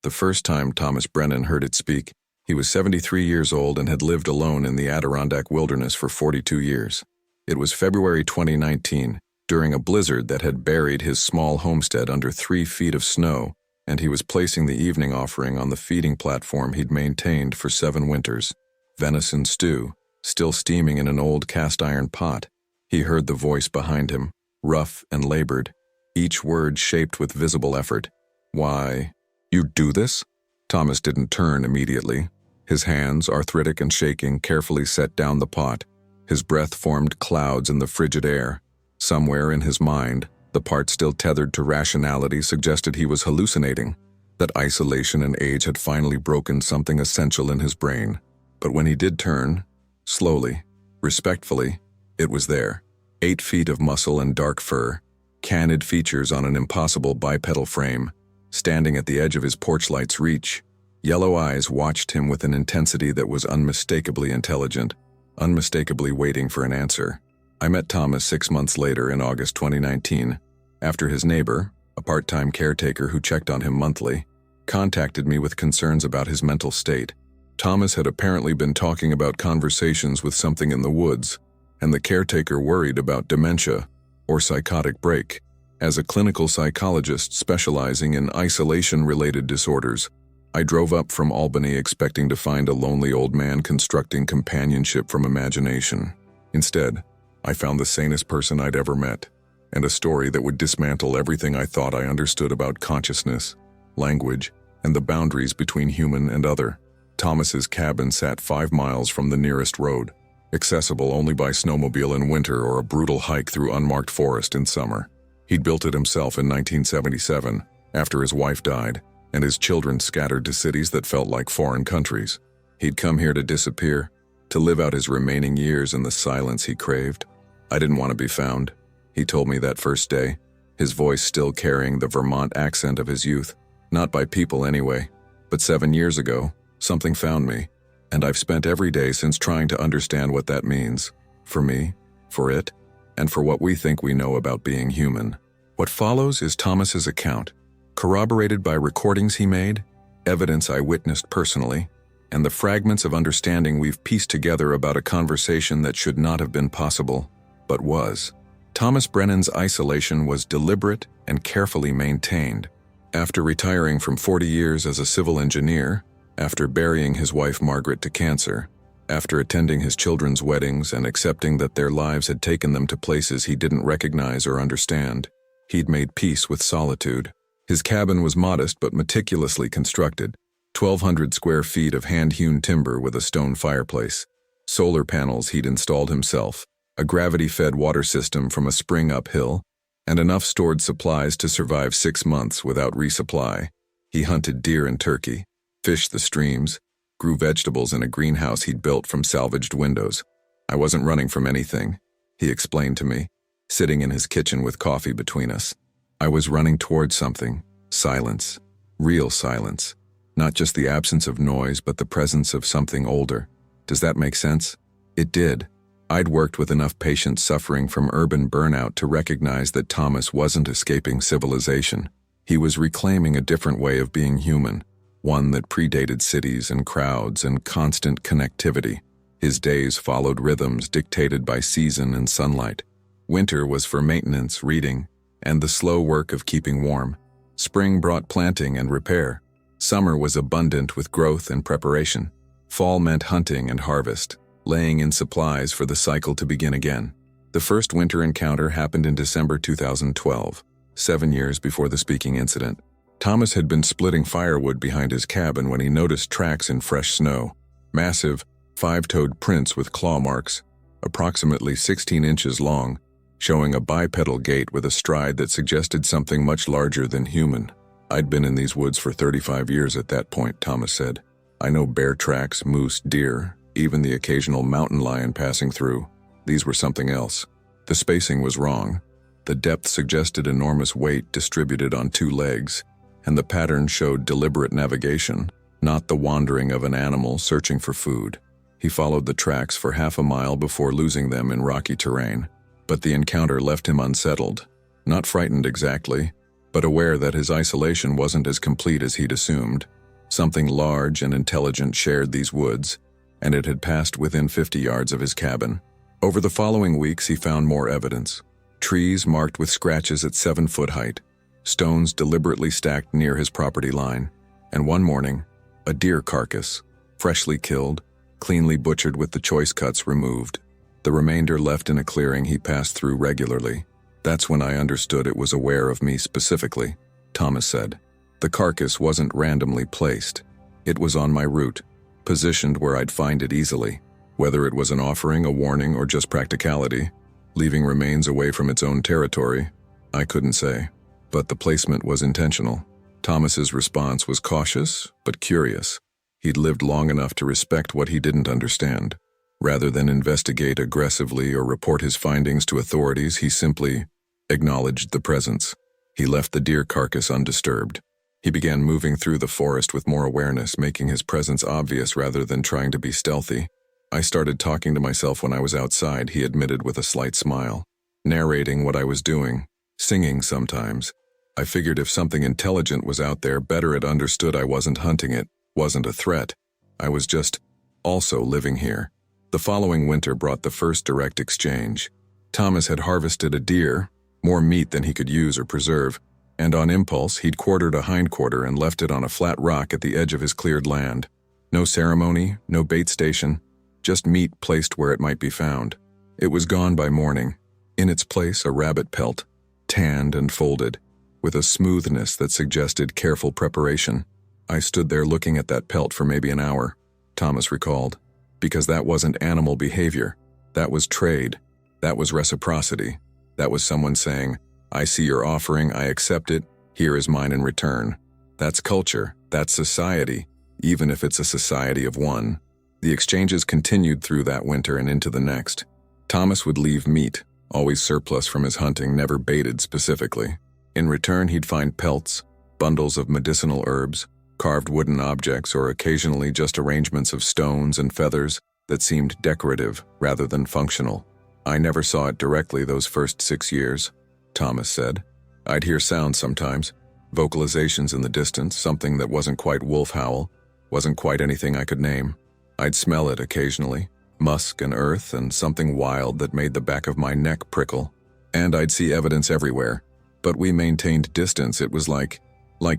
The first time Thomas Brennan heard it speak, he was 73 years old and had lived alone in the Adirondack wilderness for 42 years. It was February 2019, during a blizzard that had buried his small homestead under 3 feet of snow, and he was placing the evening offering on the feeding platform he'd maintained for 7 winters. Venison stew, still steaming in an old cast-iron pot. He heard the voice behind him, rough and labored, each word shaped with visible effort. "Why, you do this?" Thomas didn't turn immediately. His hands, arthritic and shaking, carefully set down the pot. His breath formed clouds in the frigid air. Somewhere in his mind, the part still tethered to rationality suggested he was hallucinating, that isolation and age had finally broken something essential in his brain. But when he did turn, slowly, respectfully, it was there. 8 feet of muscle and dark fur, canid features on an impossible bipedal frame, standing at the edge of his porch light's reach. Yellow eyes watched him with an intensity that was unmistakably intelligent, unmistakably waiting for an answer. I met Thomas 6 months later in August 2019, after his neighbor, a part-time caretaker who checked on him monthly, contacted me with concerns about his mental state. Thomas had apparently been talking about conversations with something in the woods, and the caretaker worried about dementia or psychotic break. As a clinical psychologist specializing in isolation-related disorders, I drove up from Albany expecting to find a lonely old man constructing companionship from imagination. Instead, I found the sanest person I'd ever met, and a story that would dismantle everything I thought I understood about consciousness, language, and the boundaries between human and other. Thomas's cabin sat 5 miles from the nearest road, accessible only by snowmobile in winter or a brutal hike through unmarked forest in summer. He'd built it himself in 1977, after his wife died, and his children scattered to cities that felt like foreign countries. He'd come here to disappear, to live out his remaining years in the silence he craved. I didn't want to be found, he told me that first day, his voice still carrying the Vermont accent of his youth. Not by people anyway, but 7 years ago, something found me, and I've spent every day since trying to understand what that means. For me, for it, and for what we think we know about being human. What follows is Thomas's account, corroborated by recordings he made, evidence I witnessed personally, and the fragments of understanding we've pieced together about a conversation that should not have been possible, but was. Thomas Brennan's isolation was deliberate and carefully maintained. After retiring from 40 years as a civil engineer, after burying his wife Margaret to cancer, after attending his children's weddings and accepting that their lives had taken them to places he didn't recognize or understand, he'd made peace with solitude. His cabin was modest but meticulously constructed, 1,200 square feet of hand-hewn timber with a stone fireplace, solar panels he'd installed himself, a gravity-fed water system from a spring uphill, and enough stored supplies to survive 6 months without resupply. He hunted deer and turkey, fished the streams, grew vegetables in a greenhouse he'd built from salvaged windows. I wasn't running from anything, he explained to me, sitting in his kitchen with coffee between us. I was running towards something, silence, real silence, not just the absence of noise but the presence of something older. Does that make sense? It did. I'd worked with enough patients suffering from urban burnout to recognize that Thomas wasn't escaping civilization. He was reclaiming a different way of being human, one that predated cities and crowds and constant connectivity. His days followed rhythms dictated by season and sunlight. Winter was for maintenance, reading, and the slow work of keeping warm. Spring brought planting and repair. Summer was abundant with growth and preparation. Fall meant hunting and harvest, laying in supplies for the cycle to begin again. The first winter encounter happened in December 2012, 7 years before the speaking incident. Thomas had been splitting firewood behind his cabin when he noticed tracks in fresh snow, massive, 5-toed prints with claw marks, approximately 16 inches long, showing a bipedal gait with a stride that suggested something much larger than human. I'd been in these woods for 35 years at that point, Thomas said. I know bear tracks, moose, deer, even the occasional mountain lion passing through. These were something else. The spacing was wrong. The depth suggested enormous weight distributed on 2 legs, and the pattern showed deliberate navigation, not the wandering of an animal searching for food. He followed the tracks for half a mile before losing them in rocky terrain. But the encounter left him unsettled, not frightened exactly, but aware that his isolation wasn't as complete as he'd assumed. Something large and intelligent shared these woods, and it had passed within 50 yards of his cabin. Over the following weeks, he found more evidence. Trees marked with scratches at 7-foot height, stones deliberately stacked near his property line, and one morning, a deer carcass, freshly killed, cleanly butchered with the choice cuts removed. The remainder left in a clearing he passed through regularly. That's when I understood it was aware of me specifically, Thomas said. The carcass wasn't randomly placed. It was on my route, positioned where I'd find it easily. Whether it was an offering, a warning, or just practicality, leaving remains away from its own territory, I couldn't say. But the placement was intentional. Thomas's response was cautious, but curious. He'd lived long enough to respect what he didn't understand. Rather than investigate aggressively or report his findings to authorities, he simply acknowledged the presence. He left the deer carcass undisturbed. He began moving through the forest with more awareness, making his presence obvious rather than trying to be stealthy. I started talking to myself when I was outside, he admitted with a slight smile. Narrating what I was doing, singing sometimes. I figured if something intelligent was out there, better it understood I wasn't hunting it, wasn't a threat. I was just also living here. The following winter brought the first direct exchange. Thomas had harvested a deer, more meat than he could use or preserve, and on impulse he'd quartered a hindquarter and left it on a flat rock at the edge of his cleared land. No ceremony, no bait station, just meat placed where it might be found. It was gone by morning. In its place, a rabbit pelt, tanned and folded, with a smoothness that suggested careful preparation. I stood there looking at that pelt for maybe an hour, Thomas recalled, because that wasn't animal behavior. That was trade. That was reciprocity. That was someone saying, I see your offering, I accept it, here is mine in return. That's culture, that's society, even if it's a society of one. The exchanges continued through that winter and into the next. Thomas would leave meat, always surplus from his hunting, never baited specifically. In return, he'd find pelts, bundles of medicinal herbs, carved wooden objects, or occasionally just arrangements of stones and feathers that seemed decorative rather than functional. I never saw it directly those first 6 years, Thomas said. I'd hear sounds sometimes, vocalizations in the distance, something that wasn't quite wolf howl, wasn't quite anything I could name. I'd smell it occasionally, musk and earth and something wild that made the back of my neck prickle. And I'd see evidence everywhere. But we maintained distance. It was like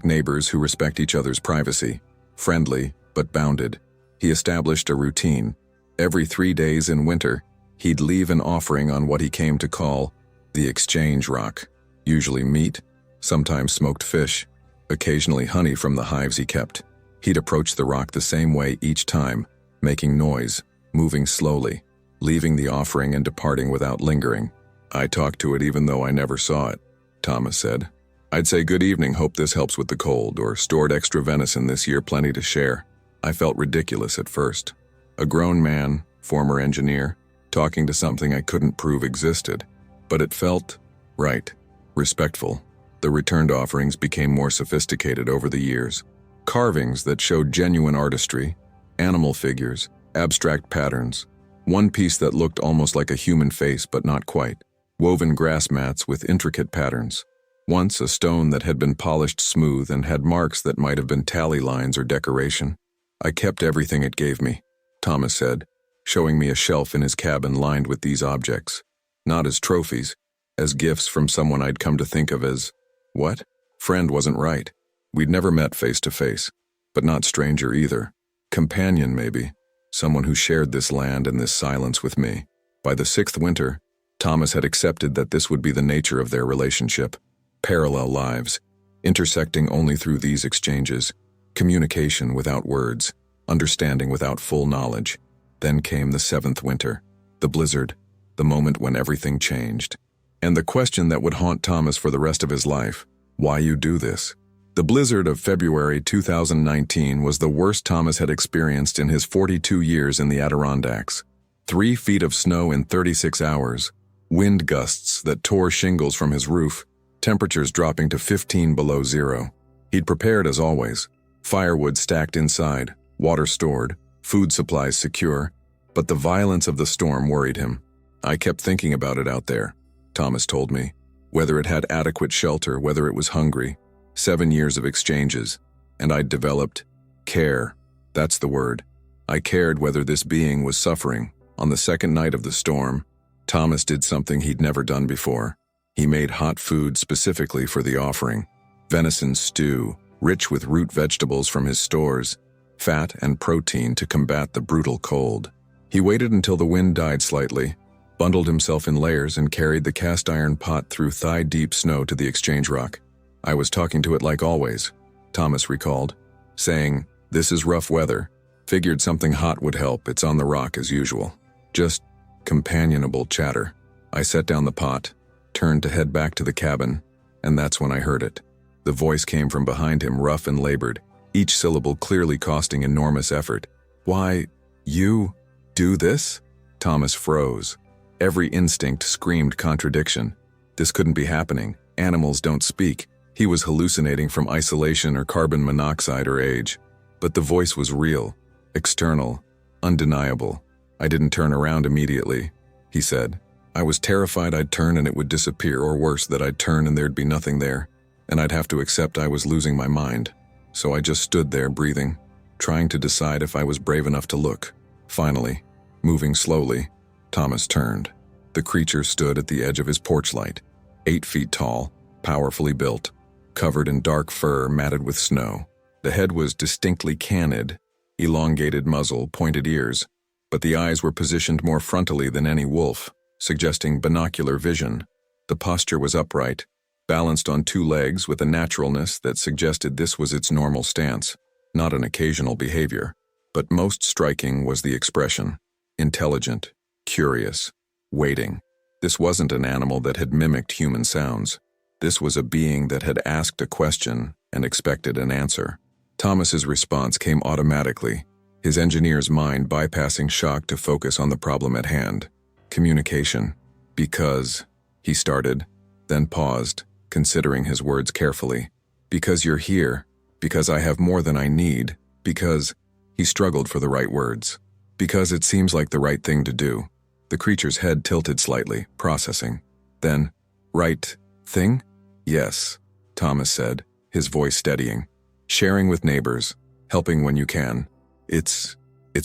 neighbors who respect each other's privacy, friendly but bounded. He established a routine. Every 3 days in winter, he'd leave an offering on what he came to call the exchange rock, usually meat, sometimes smoked fish, occasionally honey from the hives he kept. He'd approach the rock the same way each time, making noise, moving slowly, leaving the offering and departing without lingering. I talked to it even though I never saw it, Thomas said. I'd say good evening, hope this helps with the cold, or stored extra venison this year, plenty to share. I felt ridiculous at first. A grown man, former engineer, talking to something I couldn't prove existed. But it felt right, respectful. The returned offerings became more sophisticated over the years. Carvings that showed genuine artistry, animal figures, abstract patterns, one piece that looked almost like a human face but not quite, woven grass mats with intricate patterns. Once a stone that had been polished smooth and had marks that might have been tally lines or decoration. I kept everything it gave me, Thomas said, showing me a shelf in his cabin lined with these objects. Not as trophies, as gifts from someone I'd come to think of as, what? Friend wasn't right. We'd never met face to face, but not stranger either. Companion maybe, someone who shared this land and this silence with me. By the 6th winter, Thomas had accepted that this would be the nature of their relationship. Parallel lives, intersecting only through these exchanges, communication without words, understanding without full knowledge. Then came the 7th winter, the blizzard, the moment when everything changed. And the question that would haunt Thomas for the rest of his life, why you do this? The blizzard of February 2019 was the worst Thomas had experienced in his 42 years in the Adirondacks. 3 feet of snow in 36 hours, wind gusts that tore shingles from his roof, temperatures dropping to 15 below zero. He'd prepared as always, firewood stacked inside, water stored, food supplies secure, but the violence of the storm worried him. I kept thinking about it out there, Thomas told me, whether it had adequate shelter, whether it was hungry. 7 years of exchanges, and I'd developed Care. That's the word. I cared whether this being was suffering. On the second night of the storm, Thomas did something he'd never done before. He made hot food specifically for the offering. Venison stew, rich with root vegetables from his stores, fat and protein to combat the brutal cold. He waited until the wind died slightly, bundled himself in layers and carried the cast iron pot through thigh-deep snow to the exchange rock. I was talking to it like always, Thomas recalled, saying, "This is rough weather. Figured something hot would help. It's on the rock as usual." Just companionable chatter. I set down the pot, turned to head back to the cabin, and that's when I heard it. The voice came from behind him, rough and labored, each syllable clearly costing enormous effort. "Why, you do this?" Thomas froze. Every instinct screamed contradiction. This couldn't be happening. Animals don't speak. He was hallucinating from isolation or carbon monoxide or age. But the voice was real, external, undeniable. "I didn't turn around immediately," he said. "I was terrified I'd turn and it would disappear, or worse, that I'd turn and there'd be nothing there, and I'd have to accept I was losing my mind. So I just stood there breathing, trying to decide if I was brave enough to look." Finally, moving slowly, Thomas turned. The creature stood at the edge of his porch light, 8 feet tall, powerfully built, covered in dark fur matted with snow. The head was distinctly canid, elongated muzzle, pointed ears, but the eyes were positioned more frontally than any wolf, suggesting binocular vision. The posture was upright, balanced on 2 legs with a naturalness that suggested this was its normal stance, not an occasional behavior. But most striking was the expression. Intelligent, curious, waiting. This wasn't an animal that had mimicked human sounds. This was a being that had asked a question and expected an answer. Thomas's response came automatically, his engineer's mind bypassing shock to focus on the problem at hand. Communication. "Because," he started, then paused, considering his words carefully. "Because you're here. Because I have more than I need. Because," he struggled for the right words. "Because it seems like the right thing to do." The creature's head tilted slightly, processing. Then, "Right thing?" "Yes," Thomas said, his voice steadying. "Sharing with neighbors, helping when you can. It's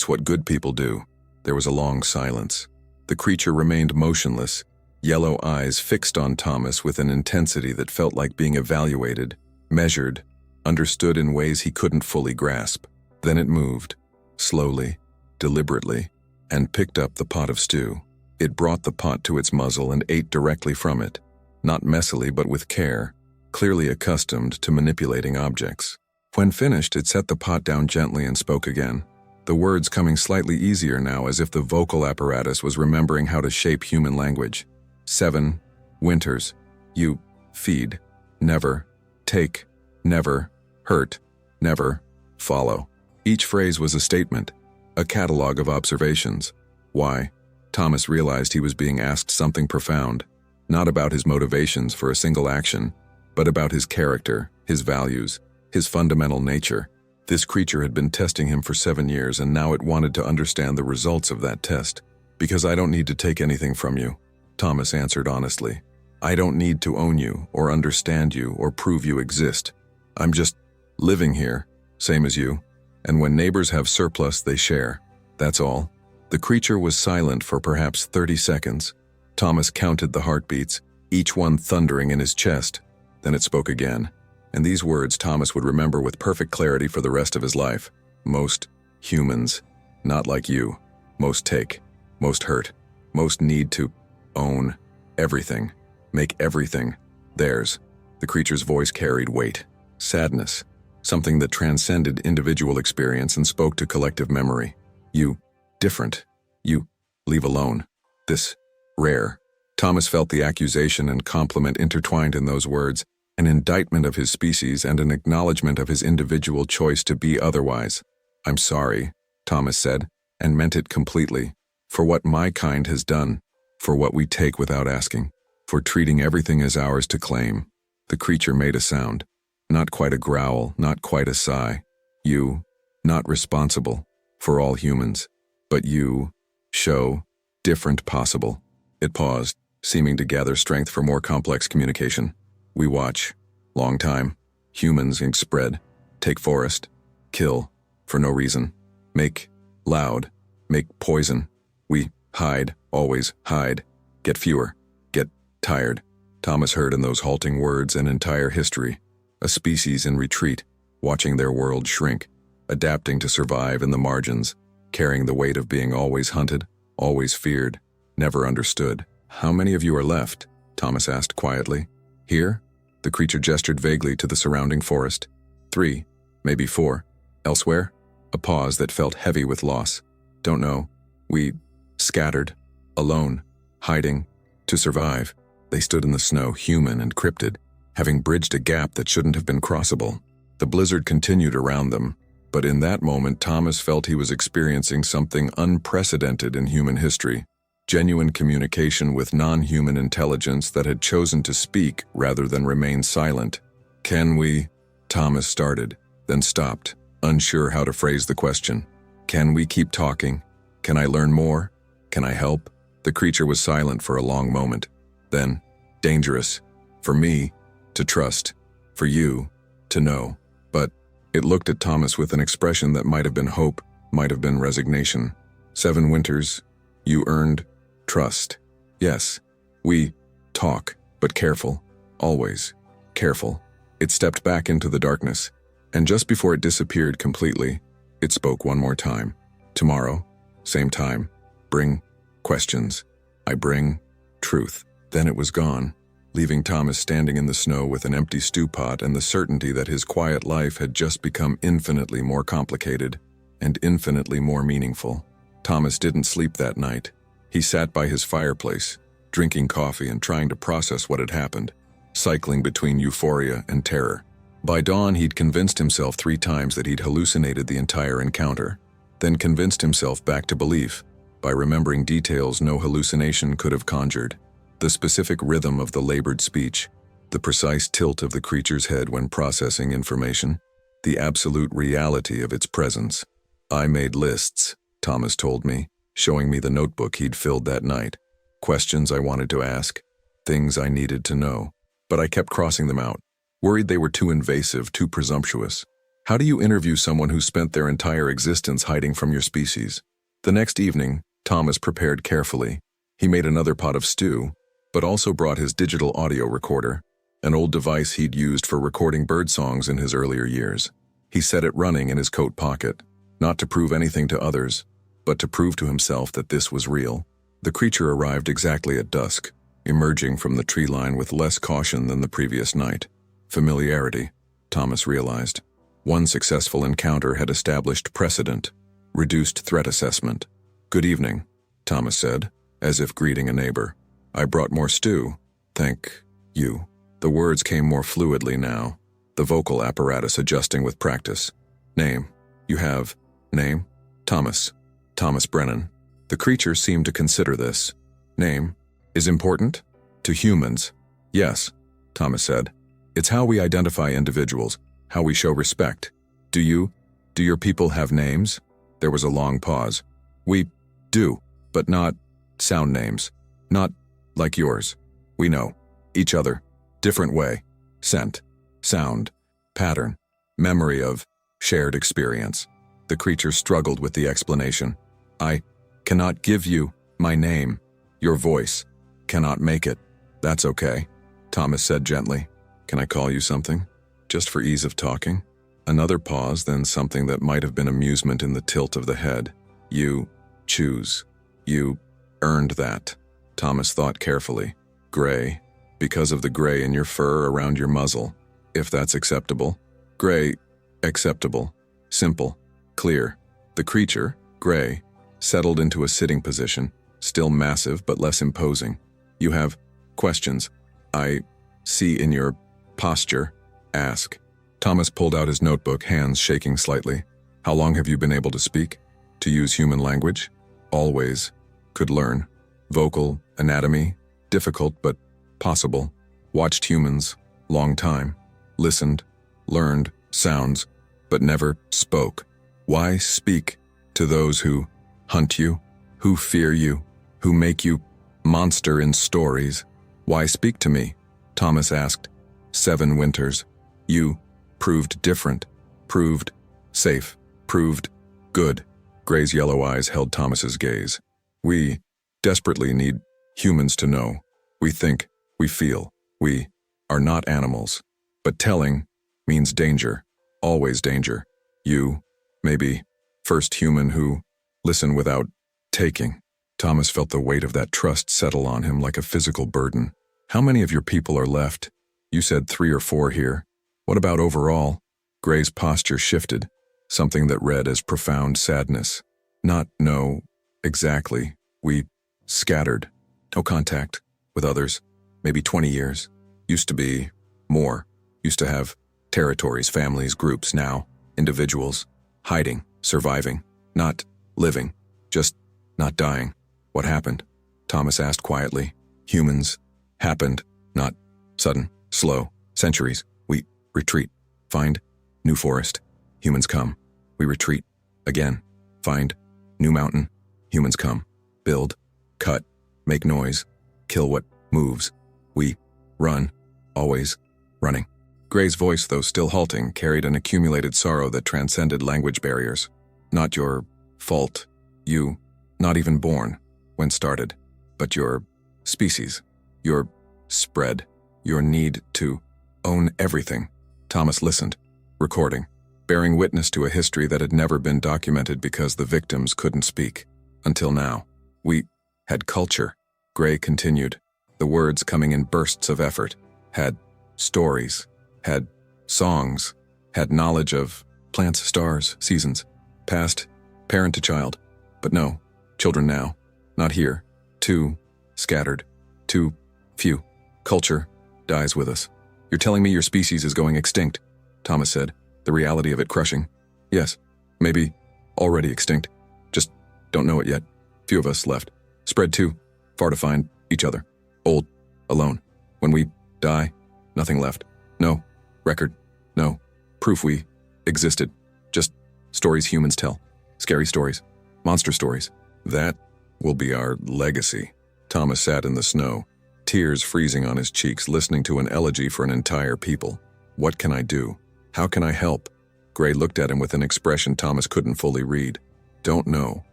what good people do." There was a long silence. The creature remained motionless, yellow eyes fixed on Thomas with an intensity that felt like being evaluated, measured, understood in ways he couldn't fully grasp. Then it moved, slowly, deliberately, and picked up the pot of stew. It brought the pot to its muzzle and ate directly from it, not messily but with care, clearly accustomed to manipulating objects. When finished, it set the pot down gently and spoke again, the words coming slightly easier now, as if the vocal apparatus was remembering how to shape human language. 7 winters. You feed. Never. Take. Never. Hurt. Never. Follow. Each phrase was a statement, a catalog of observations. Why? Thomas realized he was being asked something profound, not about his motivations for a single action, but about his character, his values, his fundamental nature. This creature had been testing him for 7 years, and now it wanted to understand the results of that test. "Because I don't need to take anything from you," Thomas answered honestly. "I don't need to own you, or understand you, or prove you exist. I'm just living here, same as you. And when neighbors have surplus, they share. That's all." The creature was silent for perhaps 30 seconds. Thomas counted the heartbeats, each one thundering in his chest. Then it spoke again. And these words Thomas would remember with perfect clarity for the rest of his life. "Most humans, not like you. Most take. Most hurt. Most need to own everything. Make everything theirs." The creature's voice carried weight, sadness, something that transcended individual experience and spoke to collective memory. "You, different. You, leave alone. This, rare." Thomas felt the accusation and compliment intertwined in those words, an indictment of his species and an acknowledgement of his individual choice to be otherwise. "I'm sorry," Thomas said, and meant it completely, "for what my kind has done, for what we take without asking, for treating everything as ours to claim." The creature made a sound, not quite a growl, not quite a sigh. "You, not responsible for all humans, but you show different possible." It paused, seeming to gather strength for more complex communication. "We watch. Long time. Humans ink spread. Take forest. Kill. For no reason. Make loud. Make poison. We hide, always hide. Get fewer. Get tired. Thomas heard in those halting words an entire history. A species in retreat, watching their world shrink, adapting to survive in the margins, carrying the weight of being always hunted, always feared, never understood. How many of you are left? Thomas asked quietly. Here? The creature gestured vaguely to the surrounding forest. 3, maybe 4. Elsewhere? A pause that felt heavy with loss. Don't know. We scattered, alone, hiding, to survive. They stood in the snow, human and cryptid, having bridged a gap that shouldn't have been crossable. The blizzard continued around them, but in that moment Thomas felt he was experiencing something unprecedented in human history. Genuine communication with non-human intelligence that had chosen to speak rather than remain silent. Can we? Thomas started, then stopped, unsure how to phrase the question. Can we keep talking? Can I learn more? Can I help? The creature was silent for a long moment. Then, dangerous. For me, to trust. For you, to know. But it looked at Thomas with an expression that might have been hope, might have been resignation. 7 winters, you earned trust. Yes, we talk, but careful. Always. Careful. It stepped back into the darkness, and just before it disappeared completely, it spoke one more time. Tomorrow, same time, bring questions. I bring truth. Then it was gone, leaving Thomas standing in the snow with an empty stew pot and the certainty that his quiet life had just become infinitely more complicated and infinitely more meaningful. Thomas didn't sleep that night. He sat by his fireplace, drinking coffee and trying to process what had happened, cycling between euphoria and terror. By dawn, he'd convinced himself 3 times that he'd hallucinated the entire encounter, then convinced himself back to belief by remembering details no hallucination could have conjured. The specific rhythm of the labored speech, the precise tilt of the creature's head when processing information, the absolute reality of its presence. I made lists, Thomas told me, showing me the notebook he'd filled that night. Questions I wanted to ask, things I needed to know. But I kept crossing them out, worried they were too invasive, too presumptuous. How do you interview someone who spent their entire existence hiding from your species? The next evening, Thomas prepared carefully. He made another pot of stew, but also brought his digital audio recorder, an old device he'd used for recording bird songs in his earlier years. He set it running in his coat pocket, not to prove anything to others, but to prove to himself that this was real. The creature arrived exactly at dusk, emerging from the tree line with less caution than the previous night. Familiarity, Thomas realized. One successful encounter had established precedent, reduced threat assessment. Good evening, Thomas said, as if greeting a neighbor. I brought more stew. Thank you. The words came more fluidly now, the vocal apparatus adjusting with practice. Name. You have name? Thomas. Thomas Brennan. The creature seemed to consider this. Name is important? To humans. Yes, Thomas said. It's how we identify individuals, how we show respect. Do your people have names? There was a long pause. We do, but not sound names. Not like yours. We know each other. Different way. Scent. Sound. Pattern. Memory of shared experience. The creature struggled with the explanation. I cannot give you my name. Your voice. Cannot make it. That's okay, Thomas said gently. Can I call you something? Just for ease of talking? Another pause, then something that might have been amusement in the tilt of the head. You choose. You earned that. Thomas thought carefully. Gray. Because of the gray in your fur around your muzzle. If that's acceptable. Gray. Acceptable. Simple. Clear. The creature, gray, settled into a sitting position, still massive but less imposing. You have questions. I see in your posture. Ask. Thomas pulled out his notebook, hands shaking slightly. How long have you been able to speak? To use human language? Always. Could learn. Vocal, anatomy, difficult but possible. Watched humans, long time. Listened, learned, sounds, but never spoke. Why speak to those who hunt you, who fear you, who make you monster in stories? Why speak to me? Thomas asked. 7 winters. You proved different, proved safe, Proved good. Gray's yellow eyes held Thomas's gaze. We desperately need humans to know. We think, we feel, we are not animals. But telling means danger, always danger. You, maybe, first human who listen without taking. Thomas felt the weight of that trust settle on him like a physical burden. How many of your people are left? You said 3 or 4 here. What about overall? Gray's posture shifted, something that read as profound sadness. Not no, exactly. We scattered. No contact with others. Maybe 20 years. Used to be more. Used to have territories, families, groups. Now, individuals. Hiding, surviving, not living, just not dying. What happened? Thomas asked quietly. Humans. Happened, not sudden, slow, centuries. We retreat. Find new forest. Humans come. We retreat. Again. Find new mountain. Humans come. Build. Cut. Make noise. Kill what moves. We run. Always running. Gray's voice, though still halting, carried an accumulated sorrow that transcended language barriers. Not your fault. You, not even born, when started, but your species, your spread, your need to own everything. Thomas listened, recording, bearing witness to a history that had never been documented because the victims couldn't speak. Until now. We had culture. Gray continued, the words coming in bursts of effort. Had stories. Had songs. Had knowledge of plants, stars, seasons. Past, parent to child. But no, children now. Not here. Too scattered. Too few. Culture dies with us. You're telling me your species is going extinct, Thomas said, the reality of it crushing. Yes, maybe already extinct. Just don't know it yet. Few of us left. Spread too far to find each other. Old, alone. When we die, nothing left. No record, no proof we existed. Just stories humans tell. Scary stories. Monster stories. That will be our legacy. Thomas sat in the snow, tears freezing on his cheeks, listening to an elegy for an entire people. What can I do? How can I help? Gray looked at him with an expression Thomas couldn't fully read. Don't know.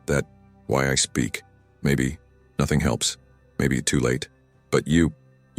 That why I speak. Maybe nothing helps. Maybe too late. But you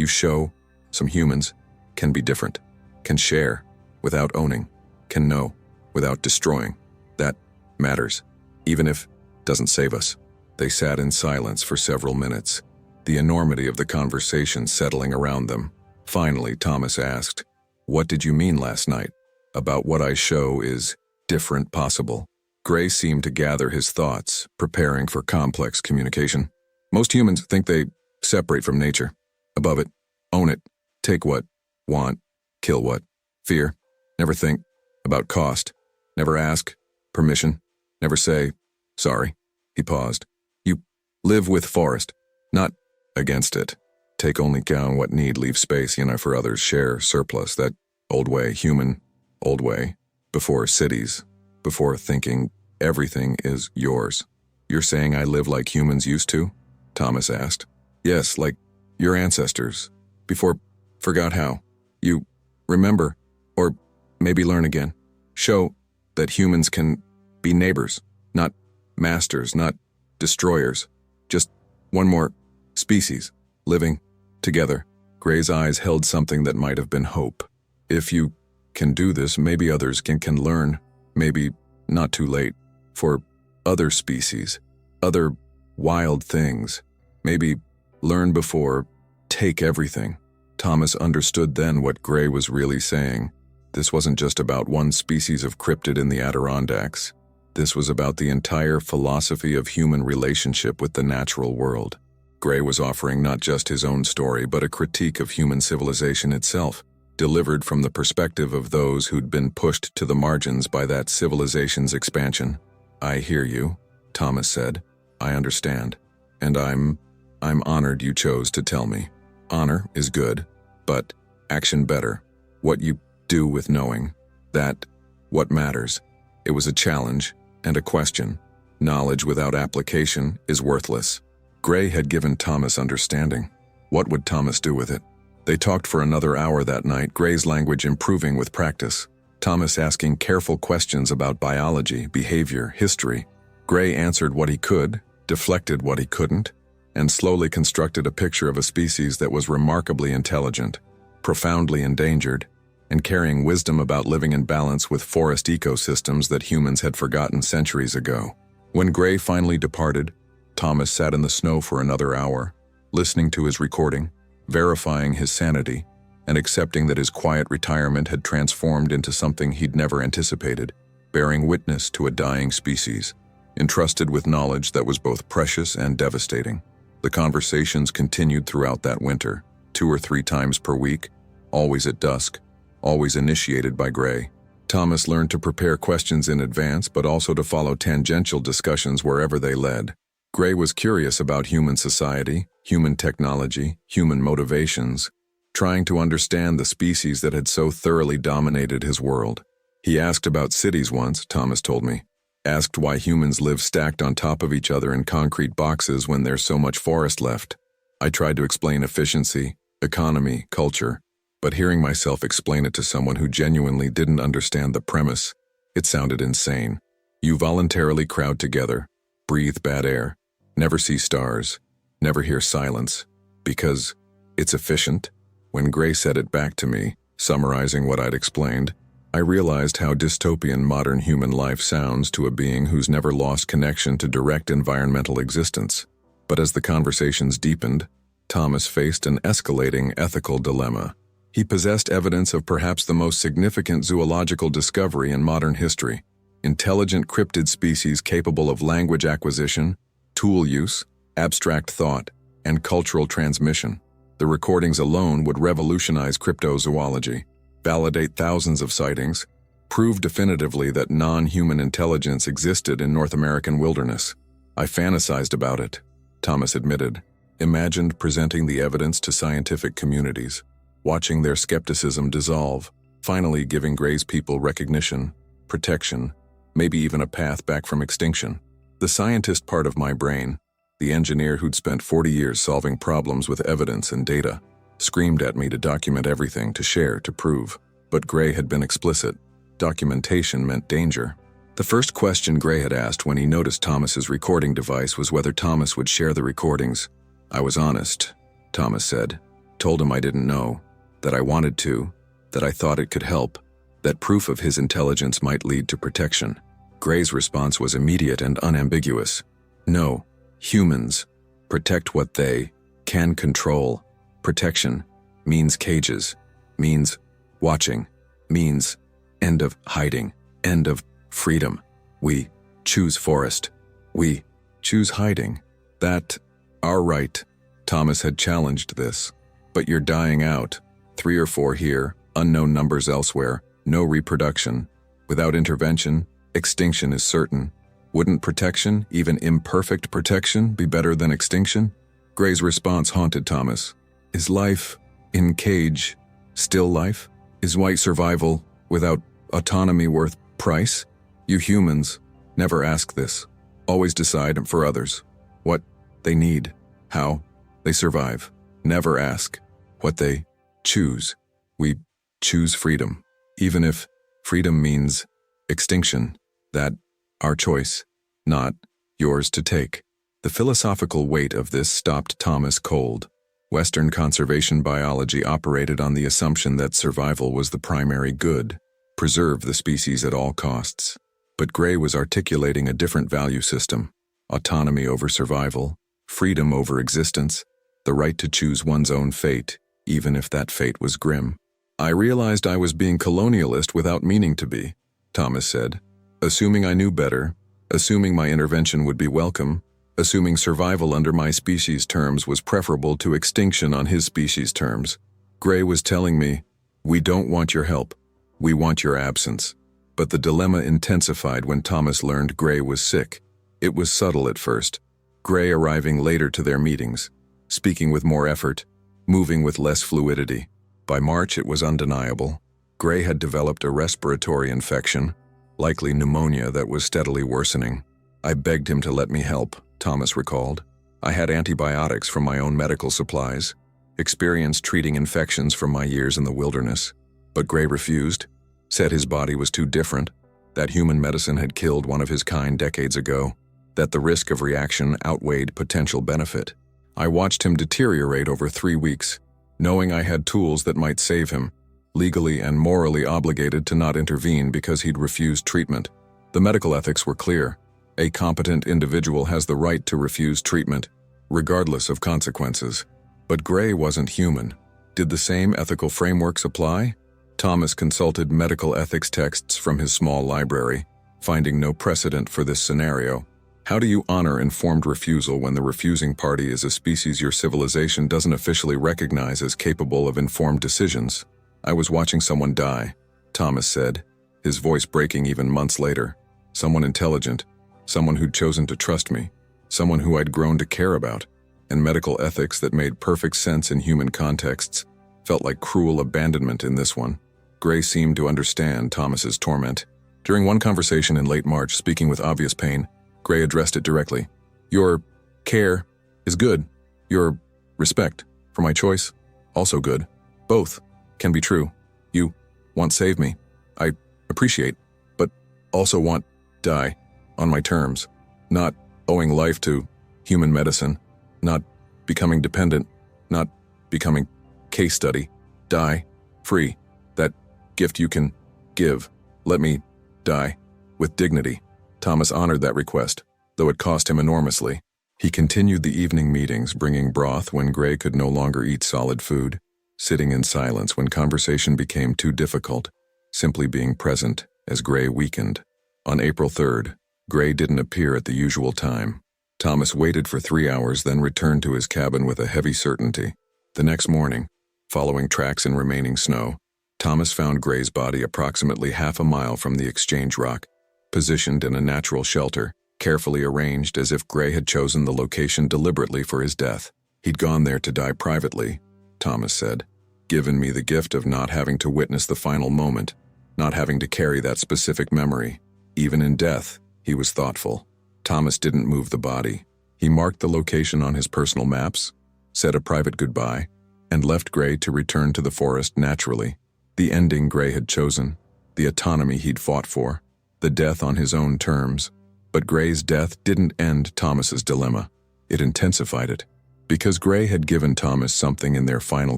show some humans can be different, can share without owning, can know without destroying. That matters, even if it doesn't save us. They sat in silence for several minutes, the enormity of the conversation settling around them. Finally, Thomas asked, what did you mean last night? About what I show is different possible. Gray seemed to gather his thoughts, preparing for complex communication. Most humans think they separate from nature. Above it, own it, take what, want, kill what, fear, never think about cost, never ask permission, never say sorry. He paused. You live with forest, not against it. Take only count what need, leave space, for others, share surplus, that old way, human, old way, before cities, before thinking everything is yours. You're saying I live like humans used to? Thomas asked. Yes, like your ancestors, before, forgot how. You remember, or maybe learn again. Show that humans can be neighbors, not masters, not destroyers. Just one more species, living together. Gray's eyes held something that might have been hope. If you can do this, maybe others can learn. Maybe not too late. For other species, other wild things. Maybe learn before take everything. Thomas understood then what Gray was really saying. This wasn't just about one species of cryptid in the Adirondacks. This was about the entire philosophy of human relationship with the natural world. Gray was offering not just his own story, but a critique of human civilization itself, delivered from the perspective of those who'd been pushed to the margins by that civilization's expansion. I hear you, Thomas said. I understand. And I'm honored you chose to tell me. Honor is good, but action better. What you do with knowing. That, what matters. It was a challenge and a question. Knowledge without application is worthless. Gray had given Thomas understanding. What would Thomas do with it? They talked for another hour that night, Gray's language improving with practice. Thomas asking careful questions about biology, behavior, history. Gray answered what he could, deflected what he couldn't, and slowly constructed a picture of a species that was remarkably intelligent, profoundly endangered, and carrying wisdom about living in balance with forest ecosystems that humans had forgotten centuries ago. When Gray finally departed, Thomas sat in the snow for another hour, listening to his recording, verifying his sanity, and accepting that his quiet retirement had transformed into something he'd never anticipated, bearing witness to a dying species, entrusted with knowledge that was both precious and devastating. The conversations continued throughout that winter, 2 or 3 times per week, always at dusk, always initiated by Gray. Thomas learned to prepare questions in advance, but also to follow tangential discussions wherever they led. Gray was curious about human society, human technology, human motivations, trying to understand the species that had so thoroughly dominated his world. He asked about cities once, Thomas told me. Asked why humans live stacked on top of each other in concrete boxes when there's so much forest left. I tried to explain efficiency, economy, culture, but hearing myself explain it to someone who genuinely didn't understand the premise, it sounded insane. You voluntarily crowd together, breathe bad air, never see stars, never hear silence, because it's efficient? When Gray said it back to me, summarizing what I'd explained, I realized how dystopian modern human life sounds to a being who's never lost connection to direct environmental existence. But as the conversations deepened, Thomas faced an escalating ethical dilemma. He possessed evidence of perhaps the most significant zoological discovery in modern history: intelligent cryptid species capable of language acquisition, tool use, abstract thought, and cultural transmission. The recordings alone would revolutionize cryptozoology, validate thousands of sightings, prove definitively that non-human intelligence existed in North American wilderness. I fantasized about it, Thomas admitted, imagined presenting the evidence to scientific communities, watching their skepticism dissolve, finally giving Gray's people recognition, protection, maybe even a path back from extinction. The scientist part of my brain, the engineer who'd spent 40 years solving problems with evidence and data, screamed at me to document everything, to share, to prove. But Gray had been explicit. Documentation meant danger. The first question Gray had asked when he noticed Thomas's recording device was whether Thomas would share the recordings. I was honest, Thomas said. Told him I didn't know, that I wanted to, that I thought it could help, that proof of his intelligence might lead to protection. Gray's response was immediate and unambiguous. No, humans. Protect what they can control. Protection means cages, means watching, means end of hiding, end of freedom. We choose forest. We choose hiding. That, our right. Thomas had challenged this. But you're dying out. 3 or 4 here, unknown numbers elsewhere, no reproduction. Without intervention, extinction is certain. Wouldn't protection, even imperfect protection, be better than extinction? Gray's response haunted Thomas. Is life, in cage, still life? Is white survival, without autonomy, worth price? You humans never ask this. Always decide for others what they need, how they survive. Never ask what they choose. We choose freedom, even if freedom means extinction. That our choice, not yours to take. The philosophical weight of this stopped Thomas cold. Western conservation biology operated on the assumption that survival was the primary good, preserve the species at all costs. But Gray was articulating a different value system: autonomy over survival, freedom over existence, the right to choose one's own fate, even if that fate was grim. I realized I was being colonialist without meaning to be, Thomas said. Assuming I knew better, assuming my intervention would be welcome, assuming survival under my species' terms was preferable to extinction on his species' terms. Gray was telling me, we don't want your help, we want your absence. But the dilemma intensified when Thomas learned Gray was sick. It was subtle at first, Gray arriving later to their meetings, speaking with more effort, moving with less fluidity. By March it was undeniable. Gray had developed a respiratory infection, likely pneumonia, that was steadily worsening. I begged him to let me help, Thomas recalled. I had antibiotics from my own medical supplies, experience treating infections from my years in the wilderness. But Gray refused. said his body was too different, that human medicine had killed one of his kind decades ago, that the risk of reaction outweighed potential benefit. I watched him deteriorate over 3 weeks, knowing I had tools that might save him, legally and morally obligated to not intervene because he'd refused treatment. The medical ethics were clear. A competent individual has the right to refuse treatment, regardless of consequences. But Gray wasn't human. Did the same ethical frameworks apply? Thomas consulted medical ethics texts from his small library, finding no precedent for this scenario. How do you honor informed refusal when the refusing party is a species your civilization doesn't officially recognize as capable of informed decisions? I was watching someone die, Thomas said, his voice breaking even months later. Someone intelligent, someone who'd chosen to trust me, someone who I'd grown to care about, and medical ethics that made perfect sense in human contexts felt like cruel abandonment in this one. Gray seemed to understand Thomas's torment. During one conversation in late March, speaking with obvious pain, Gray addressed it directly. Your care is good. Your respect for my choice, also good. Both can be true. You want save me. I appreciate, but also want die on my terms, not owing life to human medicine, not becoming dependent, not becoming case study. Die free. That gift you can give. Let me die with dignity. Thomas honored that request, though it cost him enormously. He continued the evening meetings, bringing broth when Gray could no longer eat solid food, sitting in silence when conversation became too difficult, simply being present as Gray weakened. On April 3rd, Gray didn't appear at the usual time. Thomas waited for 3 hours, then returned to his cabin with a heavy certainty. The next morning, following tracks in remaining snow, Thomas found Gray's body approximately half a mile from the exchange rock, positioned in a natural shelter, carefully arranged as if Gray had chosen the location deliberately for his death. He'd gone there to die privately, Thomas said, given me the gift of not having to witness the final moment, not having to carry that specific memory. Even in death, he was thoughtful. Thomas didn't move the body. He marked the location on his personal maps, said a private goodbye, and left Gray to return to the forest naturally. The ending Gray had chosen, the autonomy he'd fought for, the death on his own terms. But Gray's death didn't end Thomas's dilemma. It intensified it. Because Gray had given Thomas something in their final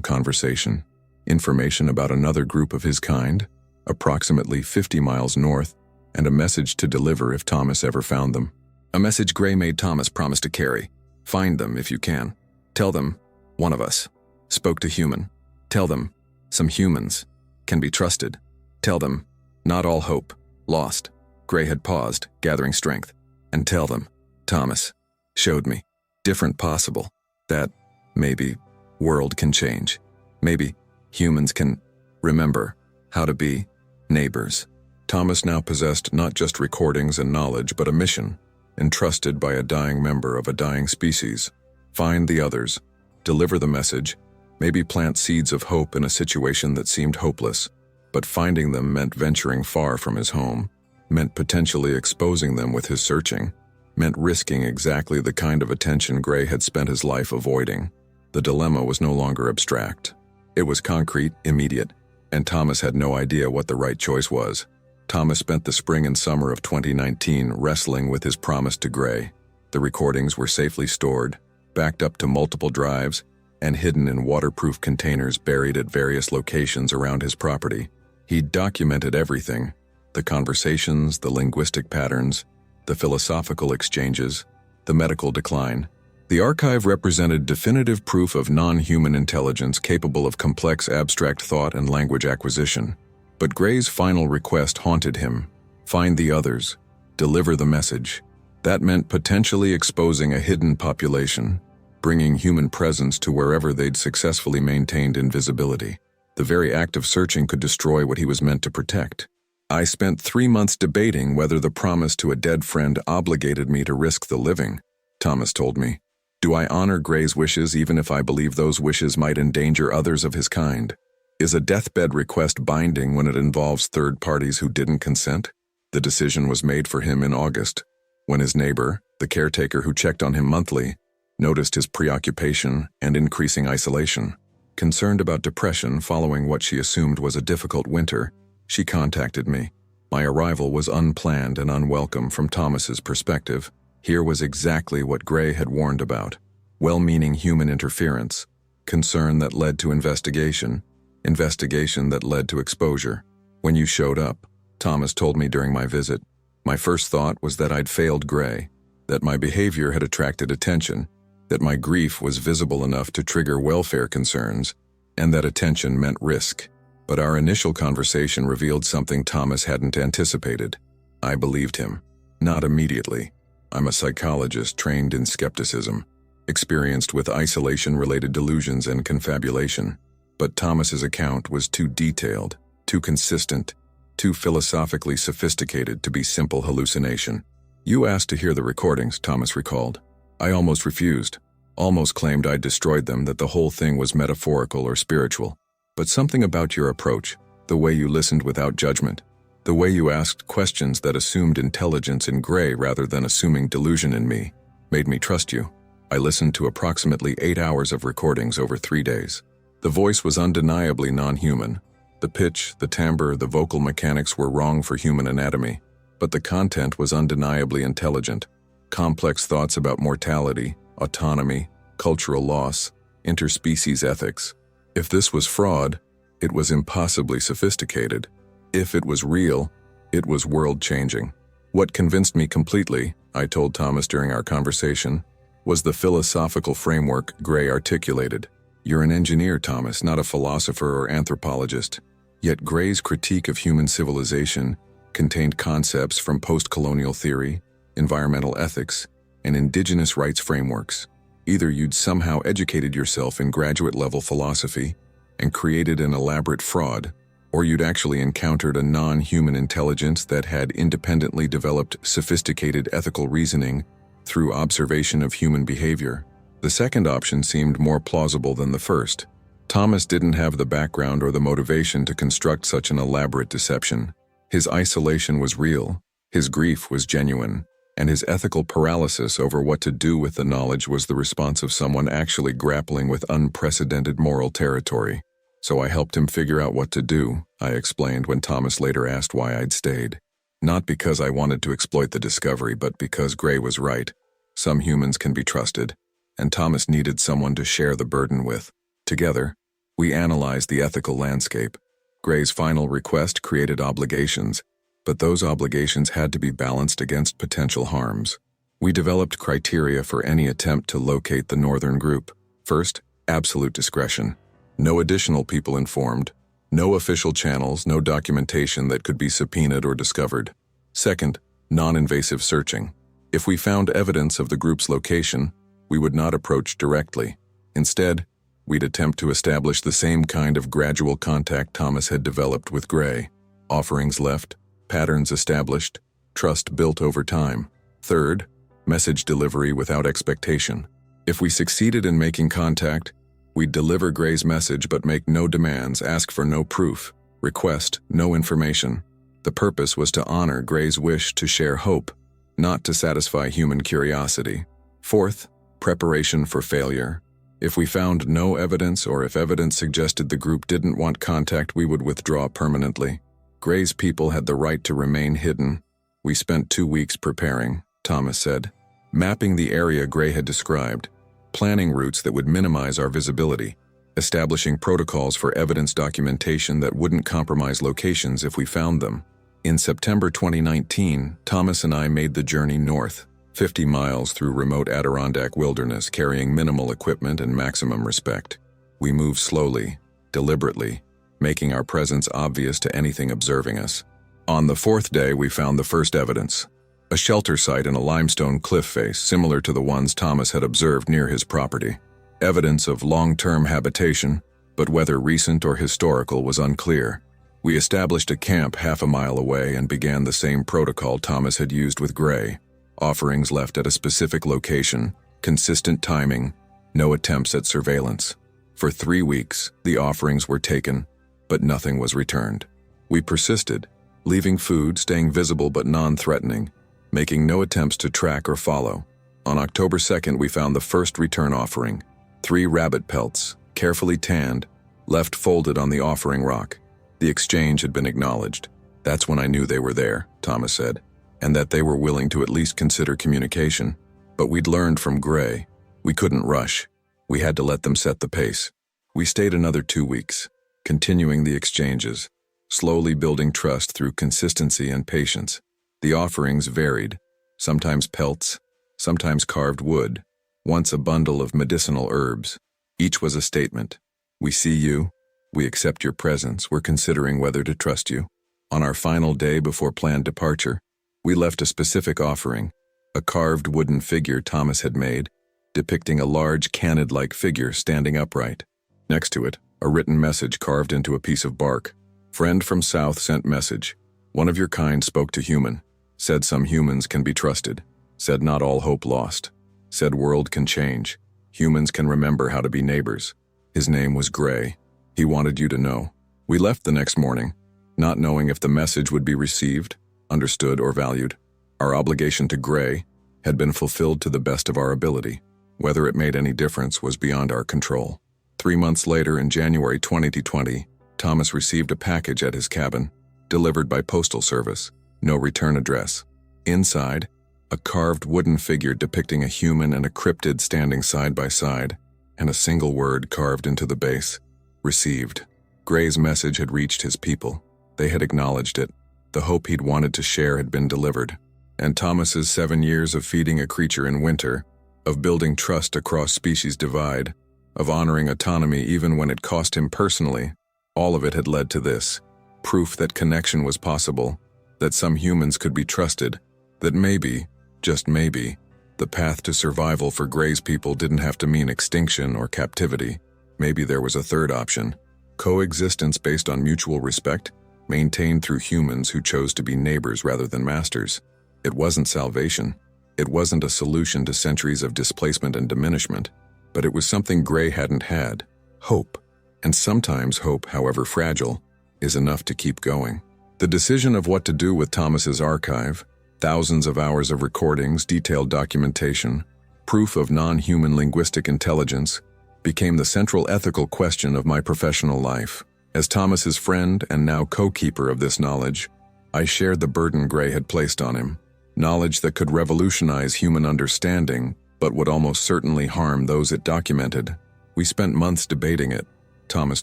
conversation, information about another group of his kind, approximately 50 miles north, and a message to deliver if Thomas ever found them. A message Gray made Thomas promise to carry. Find them if you can. Tell them, one of us spoke to human. Tell them, some humans can be trusted. Tell them, not all hope lost. Gray had paused, gathering strength. And tell them, Thomas showed me, different possible, that maybe world can change. Maybe humans can remember how to be neighbors. Thomas now possessed not just recordings and knowledge, but a mission, entrusted by a dying member of a dying species. Find the others, deliver the message, maybe plant seeds of hope in a situation that seemed hopeless. But finding them meant venturing far from his home, meant potentially exposing them with his searching, meant risking exactly the kind of attention Gray had spent his life avoiding. The dilemma was no longer abstract. It was concrete, immediate, and Thomas had no idea what the right choice was. Thomas spent the spring and summer of 2019 wrestling with his promise to Gray. The recordings were safely stored, backed up to multiple drives, and hidden in waterproof containers buried at various locations around his property. He'd documented everything: the conversations, the linguistic patterns, the philosophical exchanges, the medical decline. The archive represented definitive proof of non-human intelligence capable of complex abstract thought and language acquisition. But Gray's final request haunted him: find the others, deliver the message. That meant potentially exposing a hidden population, bringing human presence to wherever they'd successfully maintained invisibility. The very act of searching could destroy what he was meant to protect. I spent 3 months debating whether the promise to a dead friend obligated me to risk the living, Thomas told me. Do I honor Gray's wishes even if I believe those wishes might endanger others of his kind? Is a deathbed request binding when it involves third parties who didn't consent? The decision was made for him in August, when his neighbor, the caretaker who checked on him monthly, noticed his preoccupation and increasing isolation. Concerned about depression following what she assumed was a difficult winter, She contacted me. My arrival was unplanned and unwelcome from Thomas's perspective. Here was exactly what Gray had warned about. Well-meaning human interference, concern that led to investigation, investigation that led to exposure. When you showed up, Thomas told me during my visit, my first thought was that I'd failed Gray, that my behavior had attracted attention, that my grief was visible enough to trigger welfare concerns, and that attention meant risk. But our initial conversation revealed something Thomas hadn't anticipated. I believed him. Not immediately. I'm a psychologist trained in skepticism, experienced with isolation-related delusions and confabulation. But Thomas's account was too detailed, too consistent, too philosophically sophisticated to be simple hallucination. You asked to hear the recordings, Thomas recalled. I almost refused, almost claimed I'd destroyed them, that the whole thing was metaphorical or spiritual. But something about your approach, the way you listened without judgment, the way you asked questions that assumed intelligence in Gray rather than assuming delusion in me, made me trust you. I listened to approximately 8 hours of recordings over 3 days. The voice was undeniably non-human. The pitch, the timbre, the vocal mechanics were wrong for human anatomy, but the content was undeniably intelligent. Complex thoughts about mortality, autonomy, cultural loss, interspecies ethics. If this was fraud, it was impossibly sophisticated. If it was real, it was world-changing. What convinced me completely, I told Thomas during our conversation, was the philosophical framework Gray articulated. You're an engineer, Thomas, not a philosopher or anthropologist. Yet Gray's critique of human civilization contained concepts from post-colonial theory, environmental ethics, and indigenous rights frameworks. Either you'd somehow educated yourself in graduate-level philosophy and created an elaborate fraud, or you'd actually encountered a non-human intelligence that had independently developed sophisticated ethical reasoning through observation of human behavior. The second option seemed more plausible than the first. Thomas didn't have the background or the motivation to construct such an elaborate deception. His isolation was real, his grief was genuine, and his ethical paralysis over what to do with the knowledge was the response of someone actually grappling with unprecedented moral territory. So I helped him figure out what to do, I explained when Thomas later asked why I'd stayed. Not because I wanted to exploit the discovery, but because Gray was right. Some humans can be trusted, and Thomas needed someone to share the burden with. Together, we analyzed the ethical landscape. Gray's final request created obligations, but those obligations had to be balanced against potential harms. We developed criteria for any attempt to locate the northern group. First, absolute discretion. No additional people informed, no official channels, no documentation that could be subpoenaed or discovered. Second, non-invasive searching. If we found evidence of the group's location, we would not approach directly. Instead, we'd attempt to establish the same kind of gradual contact Thomas had developed with Gray. Offerings left, patterns established, trust built over time. Third, message delivery without expectation. If we succeeded in making contact, we'd deliver Gray's message but make no demands, ask for no proof, request no information. The purpose was to honor Gray's wish to share hope, not to satisfy human curiosity. Fourth, preparation for failure. If we found no evidence or if evidence suggested the group didn't want contact, we would withdraw permanently. Gray's people had the right to remain hidden. We spent 2 weeks preparing, Thomas said, mapping the area Gray had described, planning routes that would minimize our visibility, establishing protocols for evidence documentation that wouldn't compromise locations if we found them. In September 2019, Thomas and I made the journey north, 50 miles through remote Adirondack wilderness, carrying minimal equipment and maximum respect. We moved slowly, deliberately, making our presence obvious to anything observing us. On the 4th day, we found the first evidence, a shelter site in a limestone cliff face similar to the ones Thomas had observed near his property. Evidence of long-term habitation, but whether recent or historical was unclear. We established a camp half a mile away and began the same protocol Thomas had used with Gray. Offerings left at a specific location, consistent timing, no attempts at surveillance. For 3 weeks, the offerings were taken, but nothing was returned. We persisted, leaving food, staying visible but non-threatening, making no attempts to track or follow. On October 2nd, we found the first return offering, 3 rabbit pelts, carefully tanned, left folded on the offering rock. The exchange had been acknowledged. That's when I knew they were there, Thomas said, and that they were willing to at least consider communication. But we'd learned from Gray. We couldn't rush. We had to let them set the pace. We stayed another 2 weeks, continuing the exchanges, slowly building trust through consistency and patience. The offerings varied, sometimes pelts, sometimes carved wood, once a bundle of medicinal herbs. Each was a statement. We see you. We accept your presence. We're considering whether to trust you. On our final day before planned departure, we left a specific offering, a carved wooden figure Thomas had made, depicting a large canid-like figure standing upright. Next to it, a written message carved into a piece of bark. Friend from South sent message. One of your kind spoke to human. Said some humans can be trusted. Said not all hope lost. Said world can change. Humans can remember how to be neighbors. His name was Gray. He wanted you to know. We left the next morning, not knowing if the message would be received, understood, or valued. Our obligation to Gray had been fulfilled to the best of our ability. Whether it made any difference was beyond our control. 3 months later, in January 2020, Thomas received a package at his cabin, delivered by postal service. No return address. Inside, a carved wooden figure depicting a human and a cryptid standing side by side, and a single word carved into the base. Received. Gray's message had reached his people. They had acknowledged it. The hope he'd wanted to share had been delivered. And Thomas's 7 years of feeding a creature in winter, of building trust across species divide, of honoring autonomy even when it cost him personally, all of it had led to this. Proof that connection was possible, that some humans could be trusted, that maybe, just maybe, the path to survival for Gray's people didn't have to mean extinction or captivity. Maybe there was a third option. Coexistence based on mutual respect, maintained through humans who chose to be neighbors rather than masters. It wasn't salvation. It wasn't a solution to centuries of displacement and diminishment. But it was something Gray hadn't had. Hope. And sometimes hope, however fragile, is enough to keep going. The decision of what to do with Thomas's archive, thousands of hours of recordings, detailed documentation, proof of non-human linguistic intelligence, became the central ethical question of my professional life. As Thomas's friend and now co-keeper of this knowledge, I shared the burden Gray had placed on him. Knowledge that could revolutionize human understanding, but would almost certainly harm those it documented. We spent months debating it, Thomas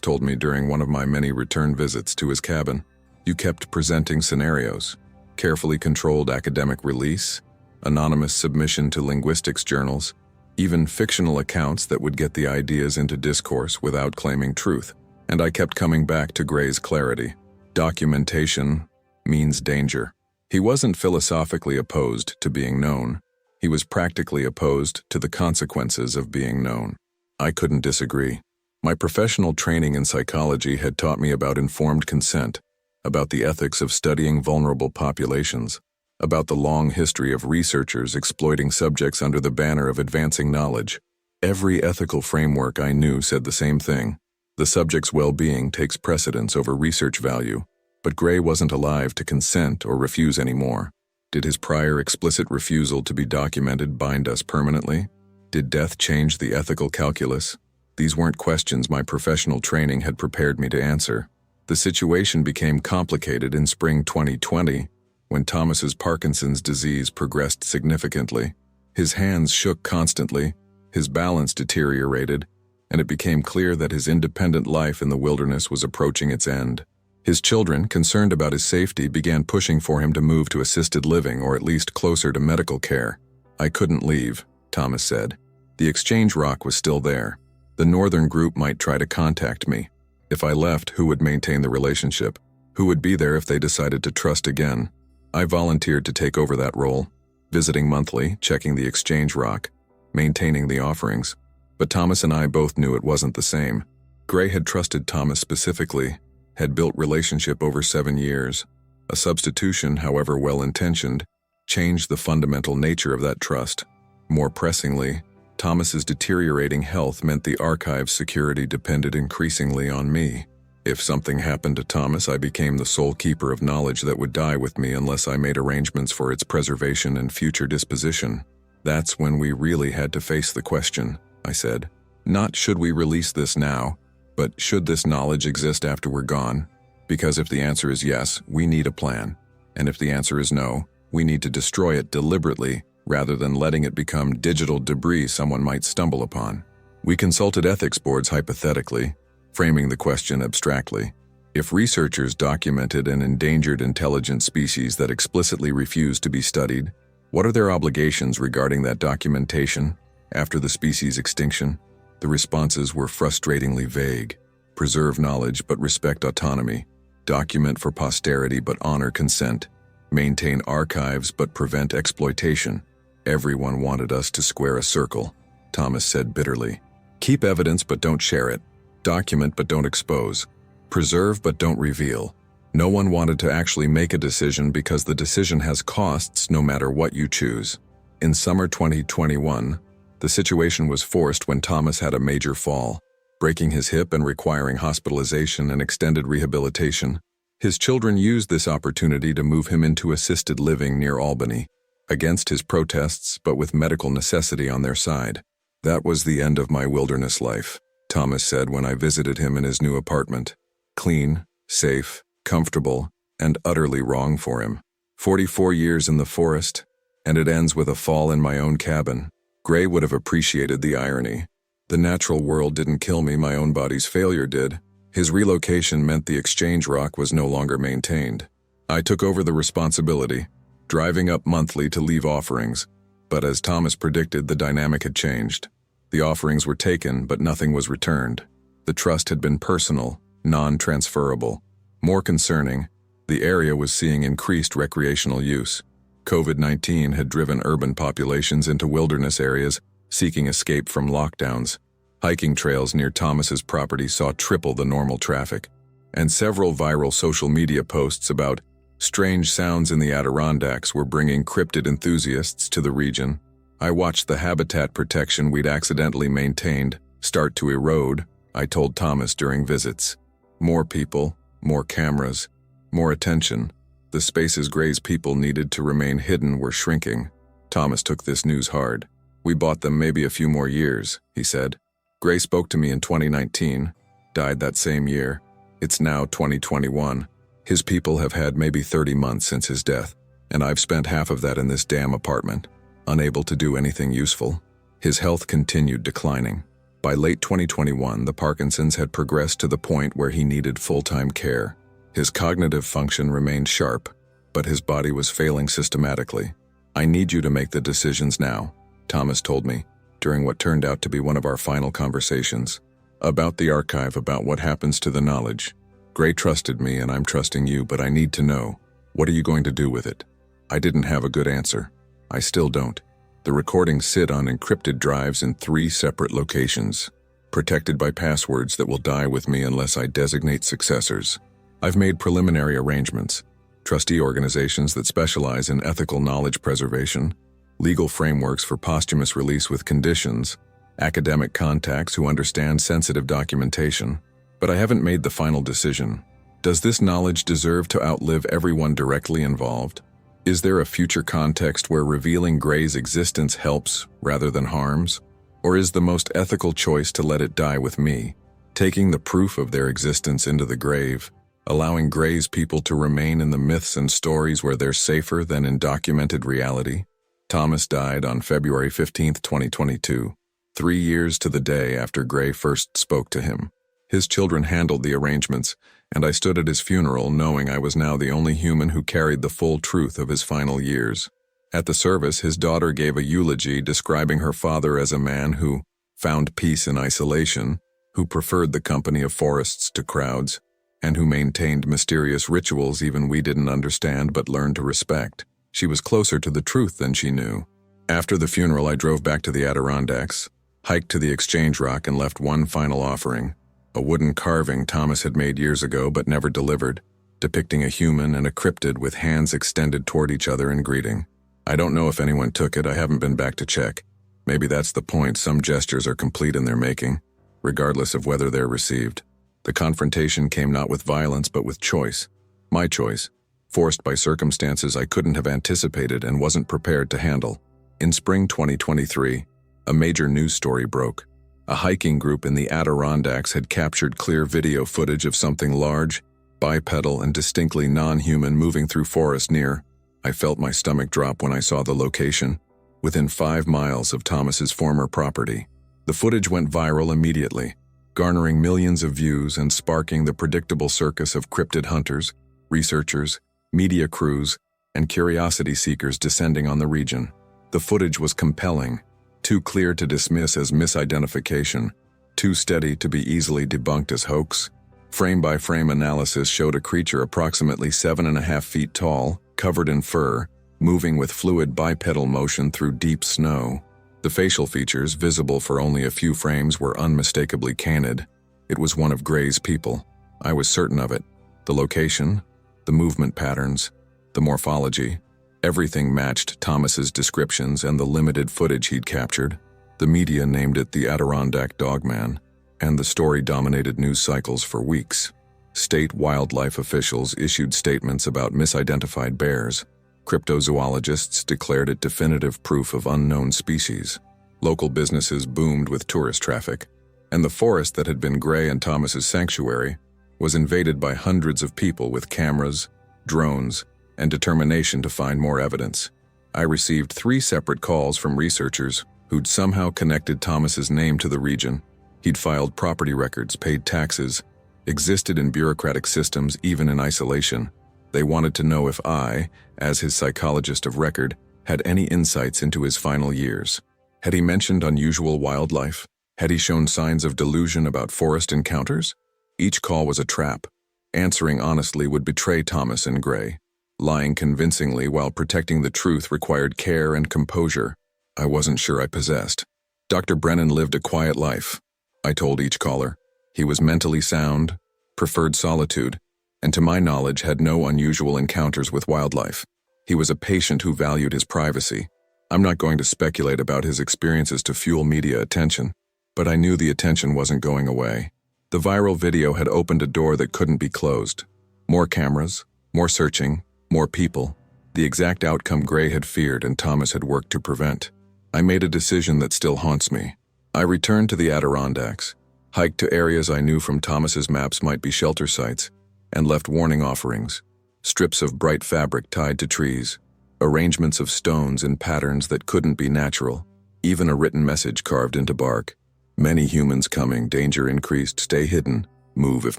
told me during one of my many return visits to his cabin. You kept presenting scenarios, carefully controlled academic release, anonymous submission to linguistics journals, even fictional accounts that would get the ideas into discourse without claiming truth. And I kept coming back to Gray's clarity. Documentation means danger. He wasn't philosophically opposed to being known. He was practically opposed to the consequences of being known. I couldn't disagree. My professional training in psychology had taught me about informed consent, about the ethics of studying vulnerable populations, about the long history of researchers exploiting subjects under the banner of advancing knowledge. Every ethical framework I knew said the same thing. The subject's well-being takes precedence over research value, but Gray wasn't alive to consent or refuse anymore. Did his prior explicit refusal to be documented bind us permanently? Did death change the ethical calculus? These weren't questions my professional training had prepared me to answer. The situation became complicated in spring 2020, when Thomas's Parkinson's disease progressed significantly. His hands shook constantly, his balance deteriorated, and it became clear that his independent life in the wilderness was approaching its end. His children, concerned about his safety, began pushing for him to move to assisted living or at least closer to medical care. I couldn't leave, Thomas said. The exchange rock was still there. The northern group might try to contact me. If I left, who would maintain the relationship? Who would be there if they decided to trust again? I volunteered to take over that role, visiting monthly, checking the exchange rock, maintaining the offerings. But Thomas and I both knew it wasn't the same. Gray had trusted Thomas specifically, had built relationship over 7 years. A substitution, however well-intentioned, changed the fundamental nature of that trust. More pressingly, Thomas's deteriorating health meant the archive's security depended increasingly on me. If something happened to Thomas, I became the sole keeper of knowledge that would die with me unless I made arrangements for its preservation and future disposition. That's when we really had to face the question, I said. Not should we release this now, but should this knowledge exist after we're gone? Because if the answer is yes, we need a plan. And if the answer is no, we need to destroy it deliberately rather than letting it become digital debris someone might stumble upon. We consulted ethics boards hypothetically, framing the question abstractly. If researchers documented an endangered intelligent species that explicitly refused to be studied, what are their obligations regarding that documentation after the species' extinction? The responses were frustratingly vague. Preserve knowledge but respect autonomy. Document for posterity but honor consent. Maintain archives but prevent exploitation. Everyone wanted us to square a circle, Thomas said bitterly. Keep evidence but don't share it. Document but don't expose. Preserve but don't reveal. No one wanted to actually make a decision because the decision has costs no matter what you choose. In summer 2021, the situation was forced when Thomas had a major fall, breaking his hip and requiring hospitalization and extended rehabilitation. His children used this opportunity to move him into assisted living near Albany, against his protests but with medical necessity on their side. That was the end of my wilderness life, Thomas said when I visited him in his new apartment. Clean, safe, comfortable, and utterly wrong for him. 44 years in the forest, and it ends with a fall in my own cabin. Gray would have appreciated the irony. The natural world didn't kill me, my own body's failure did. His relocation meant the exchange rock was no longer maintained. I took over the responsibility, driving up monthly to leave offerings, but as Thomas predicted, the dynamic had changed. The offerings were taken, but nothing was returned. The trust had been personal, non-transferable. More concerning, the area was seeing increased recreational use. COVID-19 had driven urban populations into wilderness areas, seeking escape from lockdowns. Hiking trails near Thomas's property saw triple the normal traffic, and several viral social media posts about strange sounds in the Adirondacks were bringing cryptid enthusiasts to the region. I watched the habitat protection we'd accidentally maintained start to erode, I told Thomas during visits. More people, more cameras, more attention. The spaces Gray's people needed to remain hidden were shrinking. Thomas took this news hard. We bought them maybe a few more years, he said. Gray spoke to me in 2019, died that same year. It's now 2021. His people have had maybe 30 months since his death, and I've spent half of that in this damn apartment, unable to do anything useful. His health continued declining. By late 2021, the Parkinson's had progressed to the point where he needed full-time care. His cognitive function remained sharp, but his body was failing systematically. I need you to make the decisions now, Thomas told me, during what turned out to be one of our final conversations. About the archive, about what happens to the knowledge. Gray trusted me and I'm trusting you, but I need to know, what are you going to do with it? I didn't have a good answer. I still don't. The recordings sit on encrypted drives in 3 separate locations, protected by passwords that will die with me unless I designate successors. I've made preliminary arrangements, trustee organizations that specialize in ethical knowledge preservation, legal frameworks for posthumous release with conditions, academic contacts who understand sensitive documentation, but I haven't made the final decision. Does this knowledge deserve to outlive everyone directly involved? Is there a future context where revealing Gray's existence helps rather than harms? Or is the most ethical choice to let it die with me, taking the proof of their existence into the grave, allowing Gray's people to remain in the myths and stories where they're safer than in documented reality? Thomas died on February 15, 2022, 3 years to the day after Gray first spoke to him. His children handled the arrangements, and I stood at his funeral knowing I was now the only human who carried the full truth of his final years. At the service, his daughter gave a eulogy describing her father as a man who found peace in isolation, who preferred the company of forests to crowds, and who maintained mysterious rituals even we didn't understand but learned to respect. She was closer to the truth than she knew. After the funeral, I drove back to the Adirondacks, hiked to the Exchange Rock, and left one final offering, a wooden carving Thomas had made years ago but never delivered, depicting a human and a cryptid with hands extended toward each other in greeting. I don't know if anyone took it. I haven't been back to check. Maybe that's the point. Some gestures are complete in their making, regardless of whether they're received. The confrontation came not with violence but with choice. My choice, forced by circumstances I couldn't have anticipated and wasn't prepared to handle. In spring 2023, a major news story broke. A hiking group in the Adirondacks had captured clear video footage of something large, bipedal and distinctly non-human, moving through forest near. I felt my stomach drop when I saw the location, within 5 miles of Thomas's former property. The footage went viral immediately, garnering millions of views and sparking the predictable circus of cryptid hunters, researchers, media crews, and curiosity seekers descending on the region. The footage was compelling, too clear to dismiss as misidentification, too steady to be easily debunked as hoax. Frame-by-frame analysis showed a creature approximately 7.5 feet tall, covered in fur, moving with fluid bipedal motion through deep snow. The facial features, visible for only a few frames, were unmistakably canid. It was one of Gray's people. I was certain of it. The location, the movement patterns, the morphology, everything matched Thomas's descriptions and the limited footage he'd captured. The media named it the Adirondack Dogman, and the story dominated news cycles for weeks. State wildlife officials issued statements about misidentified bears. Cryptozoologists declared it definitive proof of unknown species. Local businesses boomed with tourist traffic, and the forest that had been Gray and Thomas's sanctuary was invaded by hundreds of people with cameras, drones, and determination to find more evidence. I received 3 separate calls from researchers who'd somehow connected Thomas's name to the region. He'd filed property records, paid taxes, existed in bureaucratic systems even in isolation. They wanted to know if I, as his psychologist of record, had any insights into his final years. Had he mentioned unusual wildlife? Had he shown signs of delusion about forest encounters? Each call was a trap. Answering honestly would betray Thomas and Gray. Lying convincingly while protecting the truth required care and composure I wasn't sure I possessed. Dr. Brennan lived a quiet life, I told each caller. He was mentally sound, preferred solitude, and to my knowledge had no unusual encounters with wildlife. He was a patient who valued his privacy. I'm not going to speculate about his experiences to fuel media attention, but I knew the attention wasn't going away. The viral video had opened a door that couldn't be closed. More cameras, more searching, more people. The exact outcome Gray had feared and Thomas had worked to prevent. I made a decision that still haunts me. I returned to the Adirondacks, hiked to areas I knew from Thomas's maps might be shelter sites, and left warning offerings, strips of bright fabric tied to trees, arrangements of stones in patterns that couldn't be natural, even a written message carved into bark. Many humans coming, danger increased, stay hidden, move if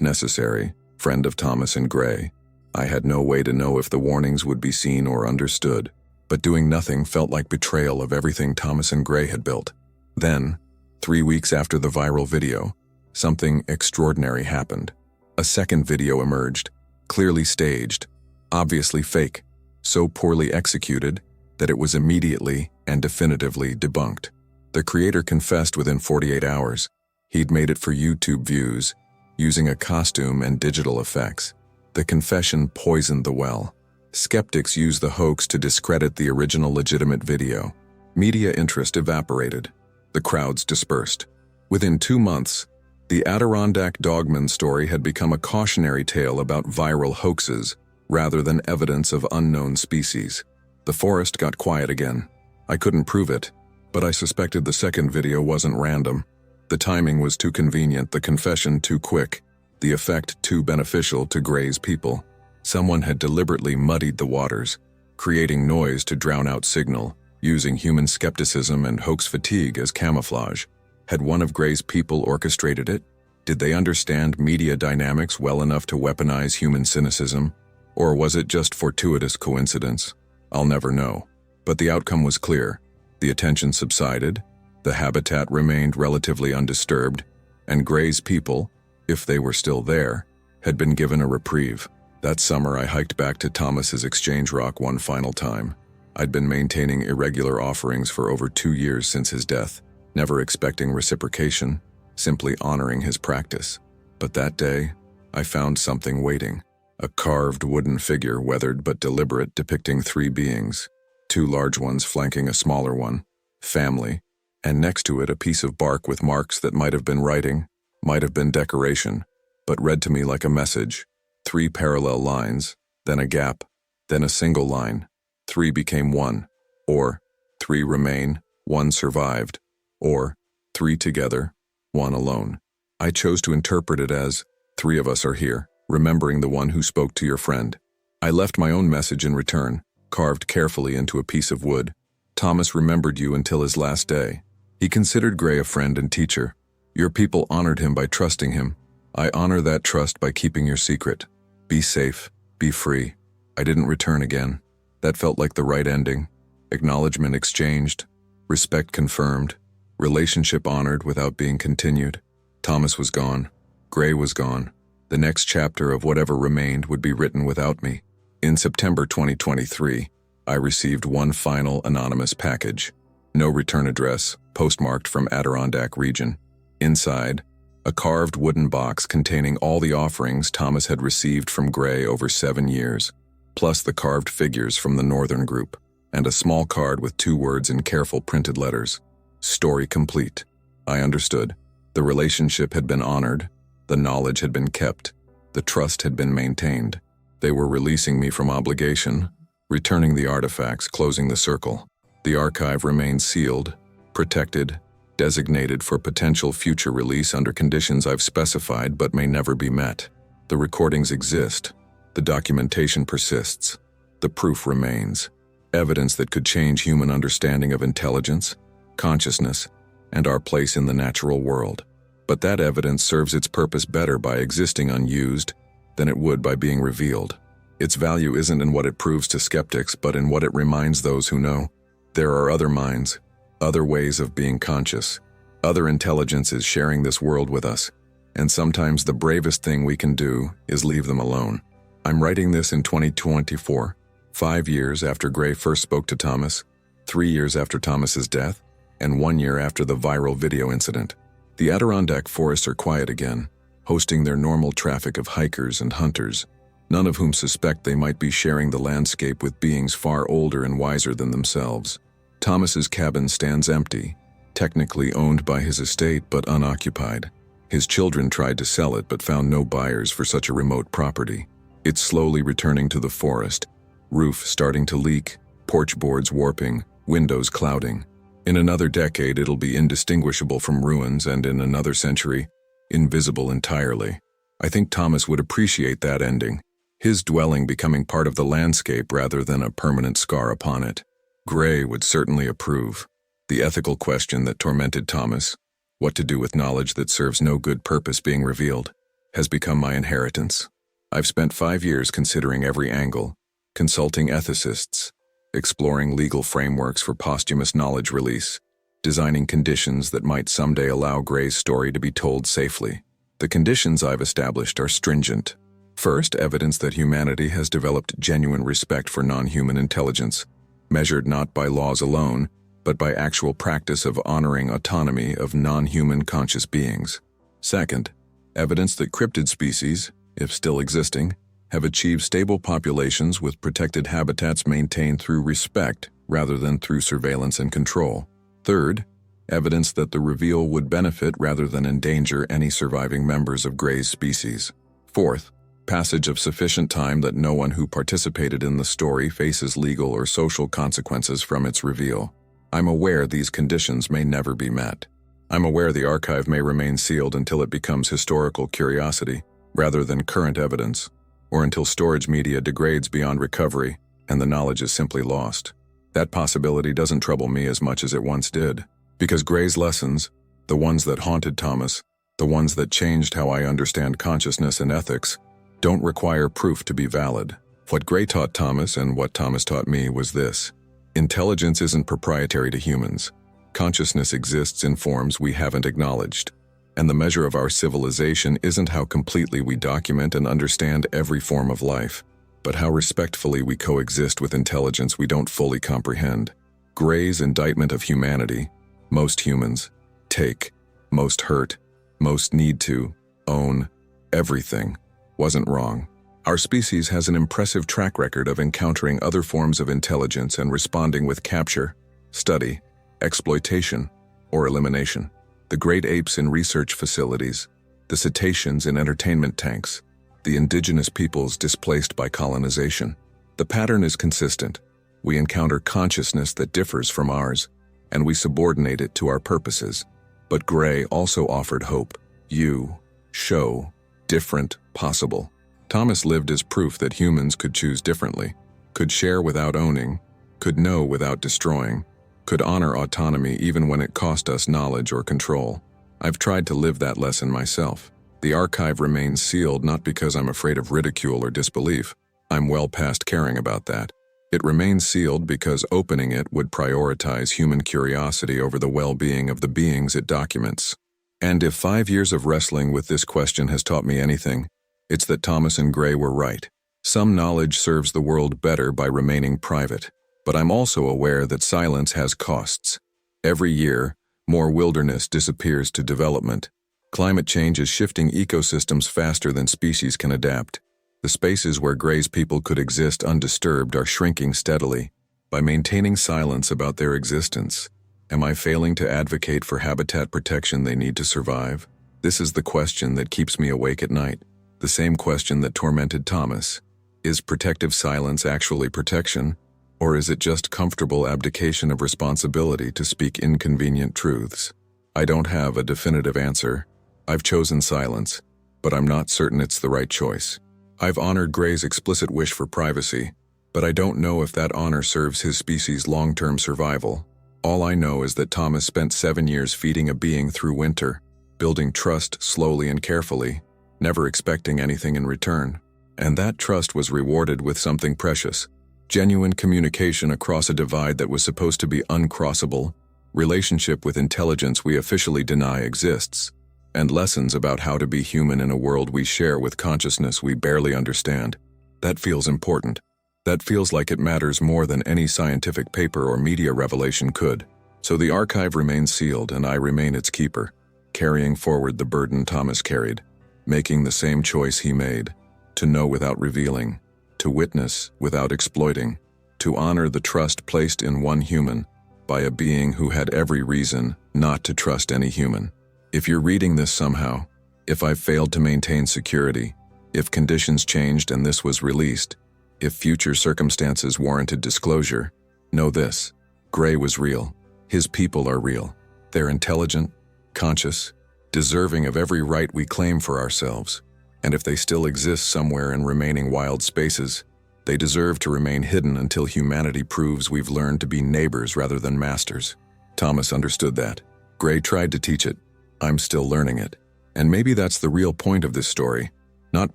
necessary, friend of Thomas and Gray. I had no way to know if the warnings would be seen or understood, but doing nothing felt like betrayal of everything Thomas and Gray had built. Then, 3 weeks after the viral video, something extraordinary happened. A second video emerged, clearly staged, obviously fake, so poorly executed that it was immediately and definitively debunked. The creator confessed within 48 hours. He'd made it for YouTube views, using a costume and digital effects. The confession poisoned the well. Skeptics used the hoax to discredit the original legitimate video. Media interest evaporated. The crowds dispersed. Within 2 months, the Adirondack Dogman story had become a cautionary tale about viral hoaxes rather than evidence of unknown species. The forest got quiet again. I couldn't prove it, but I suspected the second video wasn't random. The timing was too convenient, the confession too quick, the effect too beneficial to Gray's people. Someone had deliberately muddied the waters, creating noise to drown out signal, using human skepticism and hoax fatigue as camouflage. Had one of Gray's people orchestrated it? Did they understand media dynamics well enough to weaponize human cynicism? Or was it just fortuitous coincidence? I'll never know. But the outcome was clear. The attention subsided, the habitat remained relatively undisturbed, and Gray's people, if they were still there, had been given a reprieve. That summer I hiked back to Thomas's Exchange Rock one final time. I'd been maintaining irregular offerings for over 2 years since his death, never expecting reciprocation, simply honoring his practice. But that day, I found something waiting. A carved wooden figure, weathered but deliberate, depicting 3 beings, 2 large ones flanking a smaller one, family, and next to it a piece of bark with marks that might have been writing, might have been decoration, but read to me like a message. 3 parallel lines, then a gap, then a single line. 3 became 1, or 3 remain, 1 survived, or 3 together, 1 alone. I chose to interpret it as 3 of us are here, remembering the one who spoke to your friend. I left my own message in return, carved carefully into a piece of wood. Thomas remembered you until his last day. He considered Gray a friend and teacher. Your people honored him by trusting him. I honor that trust by keeping your secret. Be safe, be free. I didn't return again. That felt like the right ending. Acknowledgement exchanged, respect confirmed, relationship honored without being continued. Thomas was gone. Gray was gone. The next chapter of whatever remained would be written without me. In September 2023, I received one final anonymous package. No return address, postmarked from Adirondack region. Inside, a carved wooden box containing all the offerings Thomas had received from Gray over 7 years, plus the carved figures from the Northern group, and a small card with 2 words in careful printed letters. Story complete. I understood. The relationship had been honored, the knowledge had been kept, the trust had been maintained. They were releasing me from obligation, returning the artifacts, closing the circle. The archive remains sealed, protected, designated for potential future release under conditions I've specified but may never be met. The recordings exist. The documentation persists. The proof remains. Evidence that could change human understanding of intelligence, consciousness, and our place in the natural world. But that evidence serves its purpose better by existing unused than it would by being revealed. Its value isn't in what it proves to skeptics, but in what it reminds those who know. There are other minds, other ways of being conscious, other intelligences sharing this world with us, and sometimes the bravest thing we can do is leave them alone. I'm writing this in 2024, 5 years after Gray first spoke to Thomas, 3 years after Thomas's death, and 1 year after the viral video incident. The Adirondack forests are quiet again, hosting their normal traffic of hikers and hunters, none of whom suspect they might be sharing the landscape with beings far older and wiser than themselves. Thomas's cabin stands empty, technically owned by his estate but unoccupied. His children tried to sell it but found no buyers for such a remote property. It's slowly returning to the forest, roof starting to leak, porch boards warping, windows clouding. In another decade, it'll be indistinguishable from ruins, and in another century, invisible entirely. I think Thomas would appreciate that ending, his dwelling becoming part of the landscape rather than a permanent scar upon it. Gray would certainly approve. The ethical question that tormented Thomas, what to do with knowledge that serves no good purpose being revealed, has become my inheritance. I've spent 5 years considering every angle, consulting ethicists, exploring legal frameworks for posthumous knowledge release, designing conditions that might someday allow Gray's story to be told safely. The conditions I've established are stringent. First, evidence that humanity has developed genuine respect for non-human intelligence, measured not by laws alone, but by actual practice of honoring autonomy of non-human conscious beings. Second, evidence that cryptid species, if still existing, have achieved stable populations with protected habitats maintained through respect rather than through surveillance and control. Third, evidence that the reveal would benefit rather than endanger any surviving members of Gray's species. Fourth, passage of sufficient time that no one who participated in the story faces legal or social consequences from its reveal. I'm aware these conditions may never be met. I'm aware the archive may remain sealed until it becomes historical curiosity rather than current evidence, or until storage media degrades beyond recovery and the knowledge is simply lost. That possibility doesn't trouble me as much as it once did, because Gray's lessons, the ones that haunted Thomas, the ones that changed how I understand consciousness and ethics, don't require proof to be valid. What Gray taught Thomas and what Thomas taught me was this: intelligence isn't proprietary to humans. Consciousness exists in forms we haven't acknowledged. And the measure of our civilization isn't how completely we document and understand every form of life, but how respectfully we coexist with intelligence we don't fully comprehend. Gray's indictment of humanity, most humans, take, most hurt, most need to, own, everything, wasn't wrong. Our species has an impressive track record of encountering other forms of intelligence and responding with capture, study, exploitation, or elimination. The great apes in research facilities, the cetaceans in entertainment tanks, the indigenous peoples displaced by colonization. The pattern is consistent. We encounter consciousness that differs from ours, and we subordinate it to our purposes. But Gray also offered hope. You show different possible. Thomas lived as proof that humans could choose differently, could share without owning, could know without destroying, could honor autonomy even when it cost us knowledge or control. I've tried to live that lesson myself. The archive remains sealed not because I'm afraid of ridicule or disbelief. I'm well past caring about that. It remains sealed because opening it would prioritize human curiosity over the well-being of the beings it documents. And if 5 years of wrestling with this question has taught me anything, it's that Thomas and Gray were right. Some knowledge serves the world better by remaining private, but I'm also aware that silence has costs. Every year, more wilderness disappears to development. Climate change is shifting ecosystems faster than species can adapt. The spaces where Gray's people could exist undisturbed are shrinking steadily. By maintaining silence about their existence, am I failing to advocate for habitat protection they need to survive? This is the question that keeps me awake at night. The same question that tormented Thomas. Is protective silence actually protection, or is it just comfortable abdication of responsibility to speak inconvenient truths? I don't have a definitive answer. I've chosen silence, but I'm not certain it's the right choice. I've honored Gray's explicit wish for privacy, but I don't know if that honor serves his species' long-term survival. All I know is that Thomas spent 7 years feeding a being through winter, building trust slowly and carefully, never expecting anything in return. And that trust was rewarded with something precious. Genuine communication across a divide that was supposed to be uncrossable, relationship with intelligence we officially deny exists, and lessons about how to be human in a world we share with consciousness we barely understand. That feels important. That feels like it matters more than any scientific paper or media revelation could. So the archive remains sealed and I remain its keeper, carrying forward the burden Thomas carried, making the same choice he made, to know without revealing, to witness without exploiting, to honor the trust placed in one human by a being who had every reason not to trust any human. If you're reading this somehow, if I've failed to maintain security, if conditions changed and this was released, if future circumstances warranted disclosure, know this: Gray was real. His people are real. They're intelligent, conscious, deserving of every right we claim for ourselves. And if they still exist somewhere in remaining wild spaces, they deserve to remain hidden until humanity proves we've learned to be neighbors rather than masters. Thomas understood that. Gray tried to teach it. I'm still learning it. And maybe that's the real point of this story. Not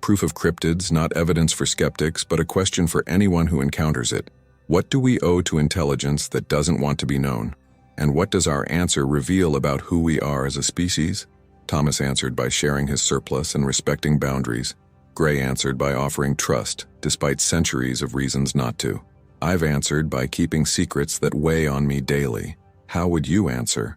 proof of cryptids, not evidence for skeptics, but a question for anyone who encounters it. What do we owe to intelligence that doesn't want to be known? And what does our answer reveal about who we are as a species? Thomas answered by sharing his surplus and respecting boundaries. Gray answered by offering trust, despite centuries of reasons not to. I've answered by keeping secrets that weigh on me daily. How would you answer?